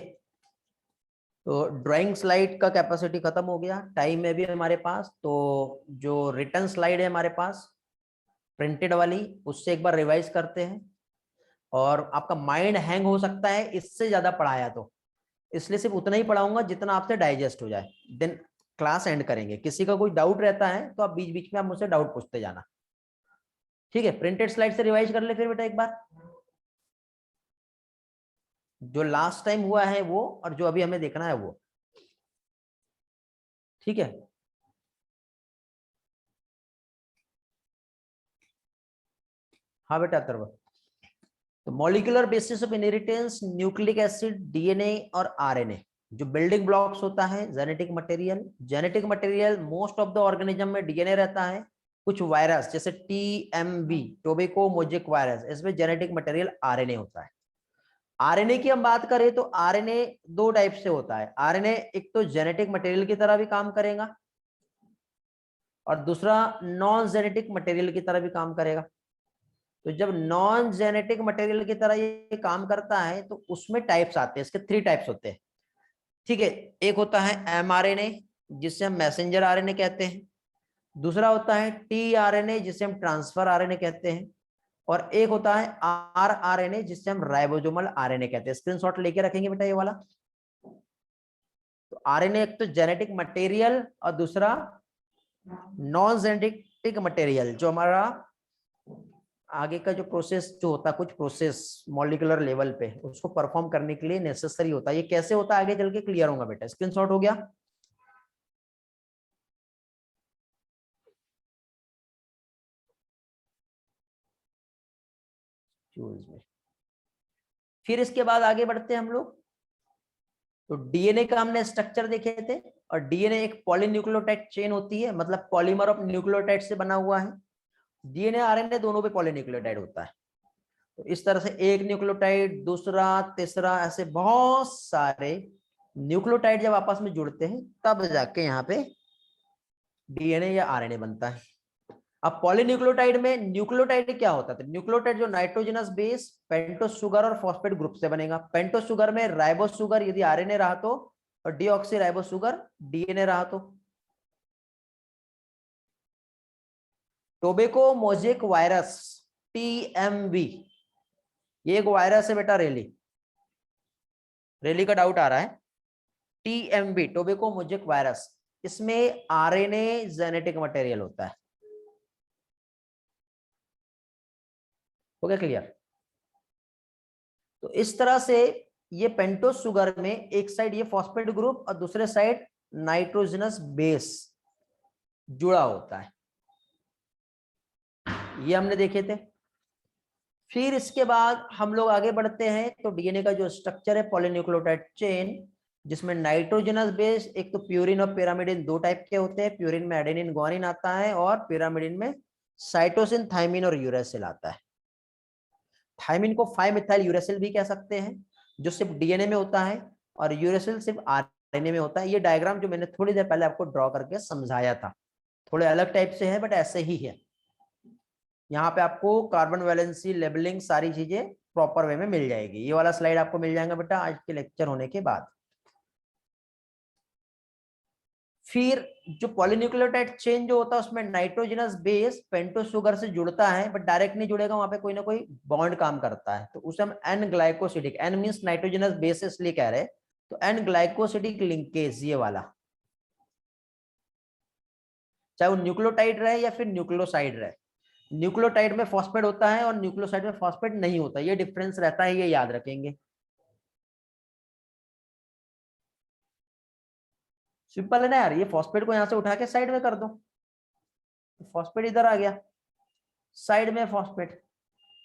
तो ड्राइंग स्लाइड का कैपेसिटी खत्म हो गया, टाइम है भी हमारे पास। तो जो रिटर्न स्लाइड है हमारे पास प्रिंटेड वाली, उससे एक बार रिवाइज करते हैं। और आपका माइंड हैंग हो सकता है इससे ज्यादा पढ़ाया तो, इसलिए सिर्फ उतना ही पढ़ाऊंगा जितना आपसे डाइजेस्ट हो जाए, देन क्लास एंड करेंगे। किसी का कोई डाउट रहता है तो आप बीच बीच में आप मुझसे डाउट पूछते जाना, ठीक है। प्रिंटेड स्लाइड से रिवाइज कर ले फिर बेटा एक बार, जो लास्ट टाइम हुआ है वो और जो अभी हमें देखना है वो, ठीक है। हाँ बेटा अथर्व, तो molecular basis of inheritance, nucleic acid, DNA और आरएनए जो बिल्डिंग ब्लॉक्स होता है genetic material. Genetic material most of the organism में डीएनए रहता है। कुछ वायरस जैसे टीएमवी टोबैको मोजेक वायरस, इसमें जेनेटिक मटेरियल आरएनए होता है। आरएनए की हम बात करें तो आरएनए दो टाइप से होता है। आरएनए एक तो जेनेटिक मटेरियल की तरह भी काम करेगा और दूसरा नॉन जेनेटिक मटेरियल की तरह भी काम करेगा। तो जब नॉन जेनेटिक मटेरियल की तरह ये काम करता है तो उसमें टाइप्स आते हैं, इसके 3 टाइप्स होते हैं, ठीक है। एक होता है एमआरएनए जिसे हम मैसेंजर आरएनए कहते हैं, दूसरा होता है टीआरएनए जिसे हम ट्रांसफर आरएनए कहते हैं, और एक होता है आरआरएनए जिसे हम राइबोसोमल आरएनए कहते हैं। स्क्रीनशॉट लेके रखेंगे बेटा ये वाला। तो आरएनए एक तो जेनेटिक मटेरियल और दूसरा नॉन जेनेटिक मटेरियल, जो हमारा आगे का जो प्रोसेस जो होता है, कुछ प्रोसेस मॉलिक्यूलर लेवल पे उसको परफॉर्म करने के लिए नेसेसरी होता है। ये कैसे होता है आगे चल के क्लियर होगा बेटा। स्क्रीनशॉट हो गया। फिर इसके बाद आगे बढ़ते हैं हम लोग। तो डीएनए का हमने स्ट्रक्चर देखे थे, और डीएनए एक पॉलीन्यूक्लियोटाइड चेन होती है, मतलब पॉलीमर ऑफ न्यूक्लियोटाइड से बना हुआ है। डीएनए आरएनए दोनों पे पॉलीन्यूक्लियोटाइड होता है। तो इस तरह से एक न्यूक्लियोटाइड, दूसरा, तीसरा, ऐसे बहुत सारे न्यूक्लियोटाइड जब आपस में जुड़ते हैं तब जाके यहाँ पे डीएनए या आरएनए बनता है। अब पॉलीन्यूक्लियोटाइड में न्यूक्लियोटाइड क्या होता है? न्यूक्लियोटाइड जो नाइट्रोजनस बेस पेंटोस शुगर और फॉस्फेट ग्रुप से बनेगा। पेंटोस शुगर में राइबोस शुगर यदि आरएनए रहा तो, और डीऑक्सी राइबोस शुगर डीएनए रहा तो। टोबैको मोजेक वायरस टीएमवी, ये एक वायरस है बेटा, रेली रेली का डाउट आ रहा है। टीएमवी टोबैको मोजेक वायरस, इसमें आरएनए जेनेटिक मटेरियल होता है। हो गया क्लियर? तो इस तरह से ये पेंटोस शुगर में एक साइड ये फॉस्फेट ग्रुप और दूसरे साइड नाइट्रोजनस बेस जुड़ा होता है, ये हमने देखे थे। फिर इसके बाद हम लोग आगे बढ़ते हैं तो डीएनए का जो स्ट्रक्चर है पॉलीन्यूक्लियोटाइड चेन, जिसमें नाइट्रोजनस बेस एक तो प्यूरिन और पिरामिडिन दो टाइप के होते हैं। प्यूरिन में एडेनिन ग्वानिन आता है और पिरामिडिन में साइटोसिन थाइमिन और यूरेसिल आता है। थाइमिन को 5 मिथाइल यूरेसिल भी कह सकते हैं, जो सिर्फ डीएनए में होता है, और यूरेसिल सिर्फ आरएनए में होता है। ये डायग्राम जो मैंने थोड़ी देर पहले आपको ड्रॉ करके समझाया था, थोड़े अलग टाइप से है बट ऐसे ही है। यहाँ पे आपको कार्बन वैलेंसी लेबलिंग सारी चीजें प्रॉपर वे में मिल जाएगी। ये वाला स्लाइड आपको मिल जाएगा बेटा आज के लेक्चर होने के बाद। फिर जो पॉलीन्यूक्लियोटाइड चेन जो होता है उसमें नाइट्रोजनस बेस पेंटोस शुगर से जुड़ता है, बट डायरेक्ट नहीं जुड़ेगा, वहां पे कोई ना कोई बॉन्ड काम करता है, तो उसे हम N glycosidic, N means nitrogenous base इसलिए कह रहे हैं, तो एन ग्लाइकोसिडिक लिंकेज ये वाला, चाहे वो न्यूक्लियोटाइड रहे या फिर न्यूक्लियोसाइड रहे। न्यूक्लियोटाइड में फॉस्फेट होता है और न्यूक्लियोसाइड में फॉस्फेट नहीं होता, ये डिफरेंस रहता है, ये याद रखेंगे। सिंपल है ना यार, ये फॉस्फेट को यहां से उठा के साइड में कर दो, फॉस्फेट इधर आ गया, साइड में फॉस्फेट।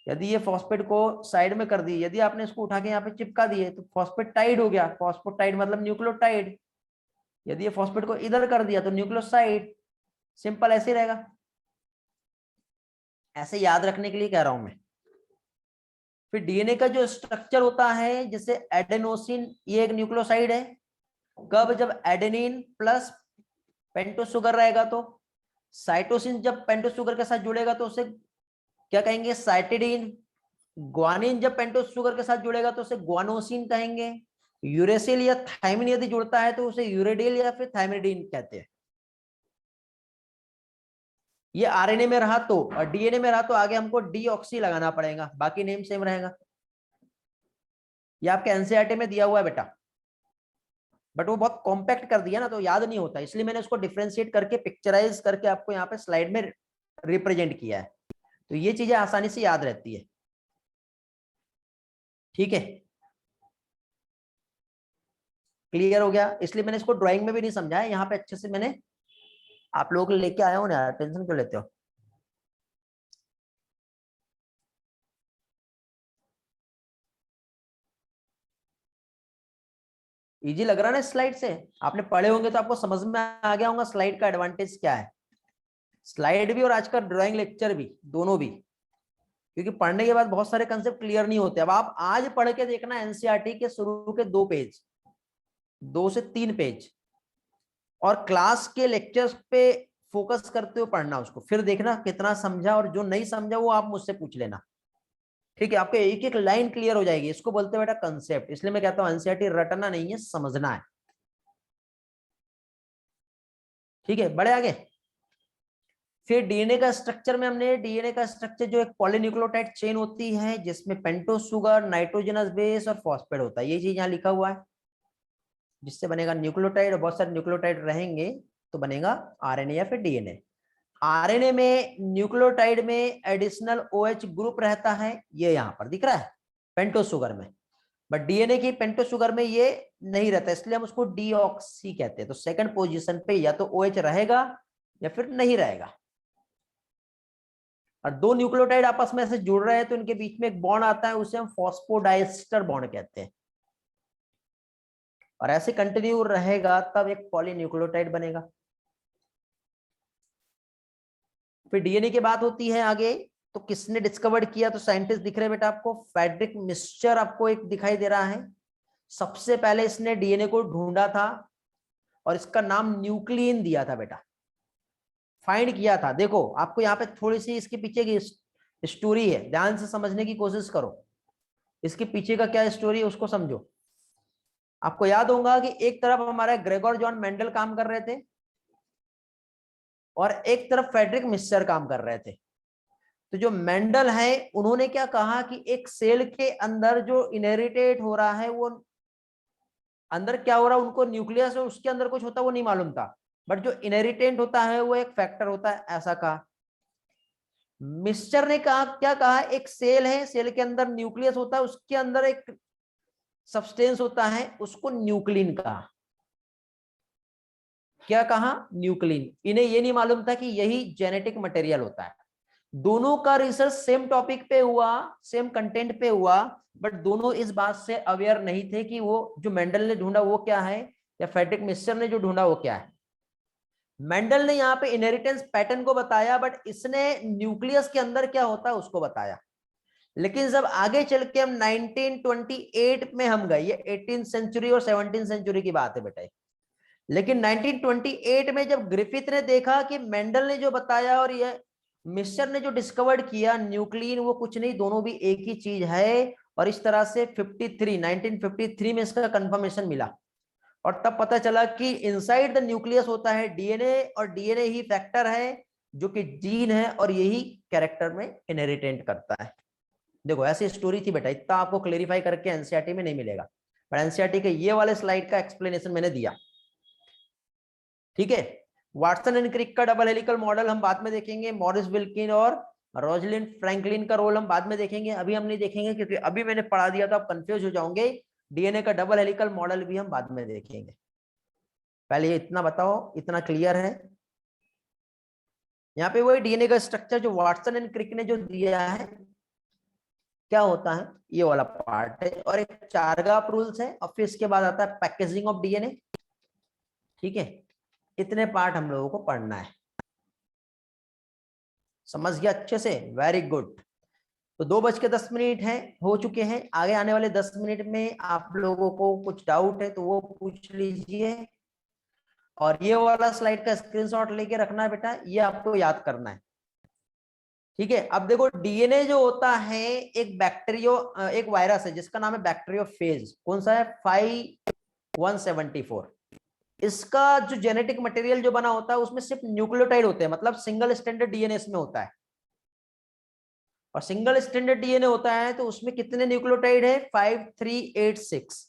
यदि ये फॉस्फेट को साइड में कर दी, यदि आपने इसको उठा के यहाँ पे चिपका दिए तो फॉस्फेटाइड हो गया, फॉस्फेटाइड मतलब न्यूक्लियोटाइड। यदि ये फॉस्फेट को इधर कर दिया तो न्यूक्लियोसाइड। सिंपल ऐसे रहेगा, ऐसे याद रखने के लिए कह रहा हूं मैं। फिर डीएनए का जो स्ट्रक्चर होता है, जैसे एडेनोसिन, ये एक न्यूक्लियोसाइड है। कब? जब एडेनिन प्लस पेंटोस शुगर रहेगा तो। साइटोसिन जब पेंटोस शुगर के साथ जुड़ेगा तो उसे क्या कहेंगे? साइटिडीन। ग्वानिन जब पेंटोस शुगर के साथ जुड़ेगा तो उसे ग्वानोसिन कहेंगे। यूरेसिल या थाइमिन यदि जुड़ता है तो उसे यूरेडिल या फिर थाइमिडिन कहते हैं। ये आरएनए में रहा तो, और डीएनए में रहा तो आगे हमको डीऑक्सी लगाना पड़ेगा, बाकी नेम सेम रहेगा। ये आपके एनसीईआरटी में दिया हुआ है बेटा, बट वो बहुत कॉम्पैक्ट कर दिया ना तो याद नहीं होता, इसलिए मैंने उसको डिफरेंशिएट करके पिक्चराइज करके आपको यहाँ पे स्लाइड में रिप्रेजेंट किया है, तो ये चीजें आसानी से याद रहती है। ठीक है, क्लियर हो गया? इसलिए मैंने इसको ड्राइंग में भी नहीं समझाया, यहाँ पे अच्छे से मैंने आप लोगों को लेके आया हूं ना, टेंशन क्यों लेते हो? इजी लग रहा है ना स्लाइड से? आपने पढ़े होंगे तो आपको समझ में आ गया होगा स्लाइड का एडवांटेज क्या है। स्लाइड भी और आज का ड्राइंग लेक्चर भी, दोनों भी, क्योंकि पढ़ने के बाद बहुत सारे कंसेप्ट क्लियर नहीं होते। अब आप आज पढ़ के देखना एनसीईआरटी के शुरू के 2 पेज, 2 से 3 पेज, और क्लास के लेक्चर्स पे फोकस करते हुए पढ़ना उसको, फिर देखना कितना समझा, और जो नहीं समझा वो आप मुझसे पूछ लेना। ठीक है, आपको एक एक लाइन क्लियर हो जाएगी, इसको बोलते हैं बेटा कंसेप्ट। इसलिए मैं कहता हूं एनसीईआरटी रटना नहीं है, समझना है। ठीक है, बड़े आगे। फिर डीएनए का स्ट्रक्चर में हमने, डीएनए का स्ट्रक्चर जो एक पॉलीन्यूक्लियोटाइड चेन होती है जिसमें पेंटोस शुगर, नाइट्रोजनस बेस और फॉस्फेट होता है, ये चीज यहाँ लिखा हुआ है, जिससे बनेगा न्यूक्लियोटाइड, और बहुत सारे न्यूक्लियोटाइड रहेंगे तो बनेगा आरएनए या फिर डीएनए। आरएनए में न्यूक्लियोटाइड में एडिशनल ओएच ग्रुप रहता है, ये यहाँ पर दिख रहा है पेंटोस शुगर में, बट डीएनए की पेंटोस शुगर में ये नहीं रहता, इसलिए हम उसको डीऑक्सी कहते हैं। तो सेकंड पोजीशन पे या तो ओएच रहेगा या फिर नहीं रहेगा। और 2 न्यूक्लियोटाइड आपस में ऐसे जुड़ रहे हैं तो इनके बीच में एक बॉन्ड आता है, उसे हम फॉस्फोडाइस्टर बॉन्ड कहते हैं, और ऐसे कंटिन्यू रहेगा तब एक पॉलीन्यूक्लियोटाइड बनेगा। फिर डीएनए की बात होती है आगे, तो किसने डिस्कवर्ड किया? तो साइंटिस्ट दिख रहे हैं बेटा आपको, फ्रेडरिक मिस्चर आपको एक दिखाई दे रहा है। सबसे पहले इसने डीएनए को ढूंढा था और इसका नाम न्यूक्लियन दिया था बेटा, फाइंड किया था। देखो आपको यहाँ पे थोड़ी सी इसके पीछे की स्टोरी है, ध्यान से समझने की कोशिश करो, इसके पीछे का क्या स्टोरी है उसको समझो। आपको याद होगा कि एक तरफ हमारे ग्रेगोर जॉन मेंडल काम कर रहे थे और एक तरफ फ्रेडरिक मिस्चर काम कर रहे थे। तो जो मेंडल है उन्होंने क्या कहा कि एक सेल के अंदर जो इनहेरिटेट हो रहा है, वो अंदर क्या हो रहा है, उनको न्यूक्लियस है उसके अंदर कुछ होता है वो नहीं मालूम था, बट जो इनहेरिटेंट होता है वो एक फैक्टर होता है, ऐसा कहा। मिस्चर ने कहा, क्या कहा, एक सेल है, सेल के अंदर न्यूक्लियस होता है, उसके अंदर एक सब्सटेंस होता है, उसको न्यूक्लिन कहा। क्या कहा? न्यूक्लिन। इन्हें ये नहीं मालूम था कि यही जेनेटिक मटेरियल होता है। दोनों का रिसर्च सेम टॉपिक पे हुआ, सेम कंटेंट पे हुआ, बट दोनों इस बात से अवेयर नहीं थे कि वो जो मेंडल ने ढूंढा वो क्या है, या फ्रेडरिक मिस्चर ने जो ढूंढा वो क्या है। मेंडल ने यहाँ पे इनहेरिटेंस पैटर्न को बताया, बट इसने न्यूक्लियस के अंदर क्या होता है उसको बताया। लेकिन जब आगे चल के हम 1928 में हम गए, ये 18th सेंचुरी और 17th सेंचुरी की बात है बेटा, लेकिन 1928 में जब ग्रिफिथ ने देखा कि मेंडल ने जो बताया और ये मिस्चर ने जो डिस्कवर्ड किया न्यूक्लियन, वो कुछ नहीं, दोनों भी एक ही चीज है, और इस तरह से 1953 में इसका कंफर्मेशन मिला, और तब पता चला कि इनसाइड द न्यूक्लियस होता है डीएनए, और डीएनए ही फैक्टर है जो कि जीन है, और यही कैरेक्टर में इनहेरिटेंट करता है। देखो ऐसी स्टोरी थी बेटा, इतना आपको क्लेरिफाई करके एनसीईआरटी में नहीं मिलेगा। पर एनसीईआरटी के ये वाले स्लाइड का एक्सप्लेनेशन मैंने दिया, ठीक है। वाटसन एंड क्रिक का डबल हेलिकल मॉडल हम बाद में देखेंगे, मॉरिस विल्किन और रोजलिंड फ्रैंकलिन का रोल हम बाद में देखेंगे, अभी हम नहीं देखेंगे क्योंकि अभी मैंने पढ़ा दिया तो आप कंफ्यूज हो जाओगे। डीएनए का डबल हेलिकल मॉडल भी हम बाद में देखेंगे, पहले ये इतना बताओ, इतना क्लियर है। यहाँ पे वही डीएनए का स्ट्रक्चर जो वाटसन एंड क्रिक ने जो दिया है क्या होता है, ये वाला पार्ट है, और एक चारगाप रूल्स है, और फिर इसके बाद आता है पैकेजिंग ऑफ डीएनए, ठीक है। इतने पार्ट हम लोगों को पढ़ना है, समझ गया अच्छे से, वेरी गुड। तो 2:10 है, हो चुके हैं। आगे आने वाले 10 मिनट में आप लोगों को कुछ डाउट है तो वो पूछ लीजिए, और ये वाला स्लाइड का स्क्रीनशॉट लेके रखना है बेटा, ये आपको याद करना है, ठीक है। अब देखो डीएनए जो होता है एक एक वायरस है जिसका नाम है बैक्टीरियोफेज, कौन सा है, 5174। इसका जो जेनेटिक मटेरियल जो बना होता है उसमें सिर्फ न्यूक्लियोटाइड होते हैं, मतलब सिंगल स्टैंडर्ड डीएनए इसमें होता है, और सिंगल स्टैंडर्ड डीएनए होता है तो उसमें कितने न्यूक्लियोटाइड है, 5386।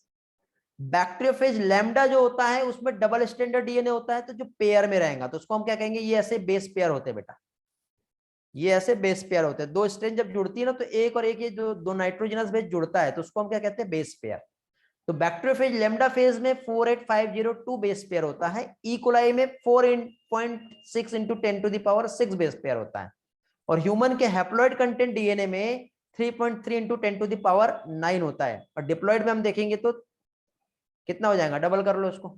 बैक्टीरियोफेज लैम्डा जो होता है उसमें डबल स्टैंडर्ड डीएनए होता है, तो जो पेयर में रहेगा तो उसको हम क्या कहेंगे, ये ऐसे बेस पेयर होते हैं बेटा, ये ऐसे बेस पेयर होते हैं। दो स्ट्रेन जब जुड़ती है ना तो एक और एक ये जो दो नाइट्रोजनस बेस जुड़ता है तो उसको हम क्या कहते हैं, बेस पेयर। तो बैक्टीरियोफेज लैम्डा फेज में 48502 बेस पेयर होता है, ई कोलाई में 4.6 इंटू 10⁻6 बेस पेयर होता है, और ह्यूमन के हैप्लॉइड कंटेंट डीएनए में 3.3 इंटू 10⁻9 होता है, और डिप्लॉइड में हम देखेंगे तो कितना हो जाएगा, डबल कर लो उसको।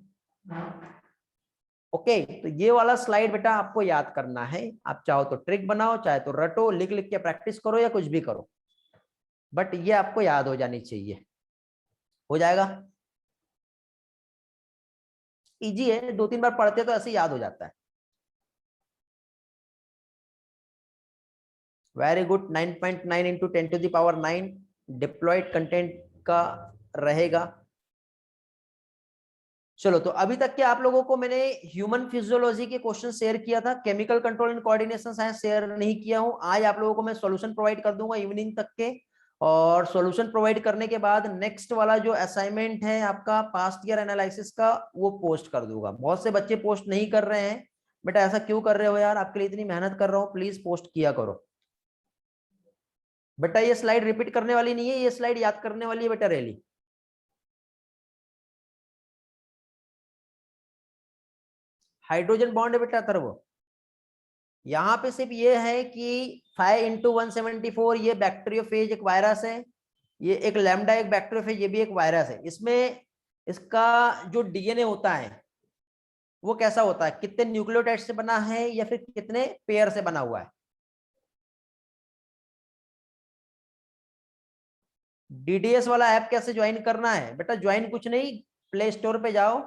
ओके, तो ये वाला स्लाइड बेटा आपको याद करना है, आप चाहो तो ट्रिक बनाओ, चाहे तो रटो, लिख लिख के प्रैक्टिस करो या कुछ भी करो, बट ये आपको याद हो जानी चाहिए, हो जाएगा। इजी है, 2-3 बार पढ़ते तो ऐसे याद हो जाता है। Very good, 9.9 into 10⁻9 diploid content का रहेगा। चलो, तो अभी तक के आप लोगों को मैंने ह्यूमन फिजियोलॉजी के क्वेश्चन शेयर किया था, chemical control and coordination science share नहीं किया हूं। आज आप लोगों को मैं सॉल्यूशन प्रोवाइड कर दूंगा इवनिंग तक के, और सॉल्यूशन प्रोवाइड करने के बाद नेक्स्ट वाला जो असाइनमेंट है आपका पास्ट ईयर एनालिसिस का वो पोस्ट कर दूंगा। बहुत से बच्चे पोस्ट नहीं कर रहे हैं, बेटा ऐसा क्यों कर रहे हो यार, आपके लिए इतनी मेहनत कर रहा हूँ, प्लीज पोस्ट किया करो। बेटा ये स्लाइड रिपीट करने वाली नहीं है, ये स्लाइड याद करने वाली है बेटा रेली। हाइड्रोजन बॉन्ड है बेटा तरह, यहाँ पे सिर्फ ये है कि 5 × 174 ये बैक्टीरियोफेज एक वायरस है, ये एक लैम्डा एक बैक्टीरियोफेज ये भी एक वायरस है। इसमें इसका जो डीएनए होता है वो कैसा होता है, कितने न्यूक्लियोटाइड से बना है या फिर कितने पेयर से बना हुआ है। डीडीएस वाला ऐप कैसे ज्वाइन करना है बेटा, ज्वाइन कुछ नहीं, प्ले स्टोर पे जाओ,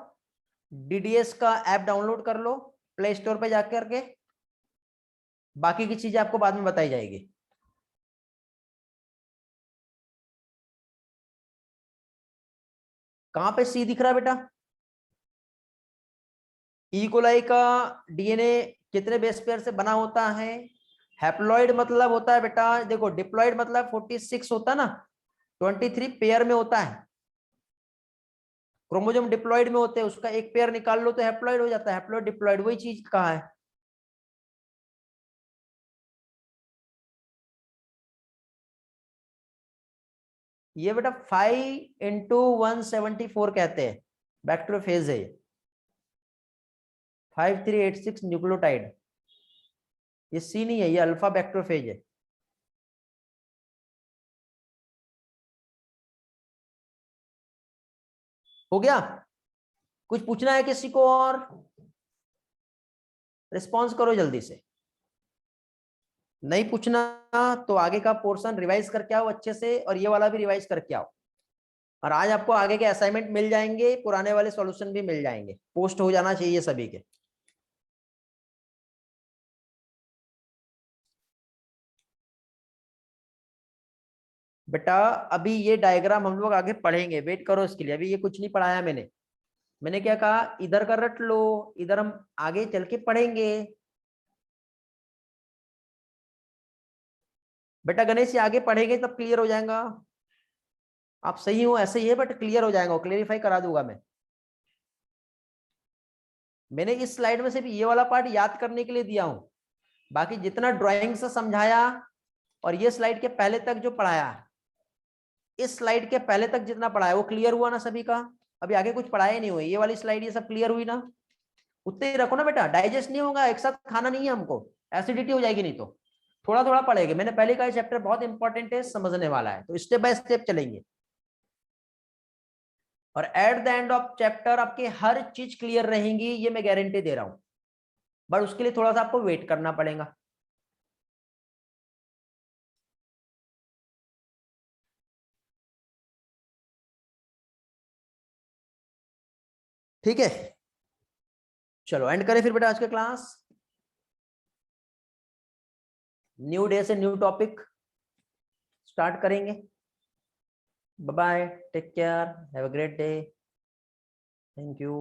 डीडीएस का ऐप डाउनलोड कर लो प्ले स्टोर पे जाकर के, बाकी की चीजें आपको बाद में बताई जाएगी। कहां पे सी दिख रहा है बेटा, ई कोलाई का डीएनए कितने बेस पेयर से बना होता है, हैप्लॉइड मतलब होता है बेटा, देखो डिप्लॉइड मतलब 46 होता है ना, 23 पेयर में होता है, क्रोमोसोम डिप्लॉइड में होते हैं, उसका एक पेयर निकाल लो तो हैप्लॉइड हो जाता है, हैप्लॉइड डिप्लॉइड वही चीज कहा है। ये बेटा 5 × 174 कहते हैं, बैक्टीरियोफेज है, 5386 न्यूक्लियोटाइड, ये सी नहीं है, ये अल्फा बैक्टीरियोफेज है। हो गया, कुछ पूछना है किसी को और, रिस्पॉन्स करो जल्दी से, नहीं पूछना तो आगे का पोर्शन रिवाइज करके आओ अच्छे से, और ये वाला भी रिवाइज करके आओ, और आज आपको आगे के असाइनमेंट मिल जाएंगे, पुराने वाले सॉल्यूशन भी मिल जाएंगे, पोस्ट हो जाना चाहिए सभी के। बेटा अभी ये डायग्राम हम लोग आगे पढ़ेंगे, वेट करो इसके लिए, अभी ये कुछ नहीं पढ़ाया मैंने क्या कहा, इधर का रट लो, इधर हम आगे चल के पढ़ेंगे। बेटा गणेश ये आगे पढ़ेंगे तब क्लियर हो जाएगा, आप सही हो, ऐसे ही है, बट क्लियर हो जाएगा, क्लियरिफाई करा दूंगा मैं। मैंने इस स्लाइड में सिर्फ ये वाला पार्ट याद करने के लिए दिया हूं, बाकी जितना ड्राइंग से समझाया और ये स्लाइड के पहले तक जो पढ़ाया, इस स्लाइड के पहले तक जितना पढ़ाया वो क्लियर हुआ ना सभी का? अभी आगे कुछ पढ़ाया नहीं हुआ, ये वाली स्लाइड ये सब क्लियर हुई ना? उतने ही रखो ना बेटा, डाइजेस्ट नहीं होगा, एक साथ खाना नहीं है हमको, एसिडिटी हो जाएगी नहीं तो। थोड़ा थोड़ा पढ़ेंगे, मैंने पहले का चैप्टर बहुत इंपॉर्टेंट है, समझने वाला है, तो स्टेप बाय स्टेप चलेंगे। और at the end of chapter आपकी हर चीज क्लियर रहेंगी, ये मैं गारंटी दे रहा हूं, बट उसके लिए थोड़ा सा आपको वेट करना पड़ेगा। ठीक है, चलो एंड करें फिर बेटा आज का क्लास। न्यू डे से न्यू टॉपिक स्टार्ट करेंगे। Bye bye, take care, have a great day, thank you.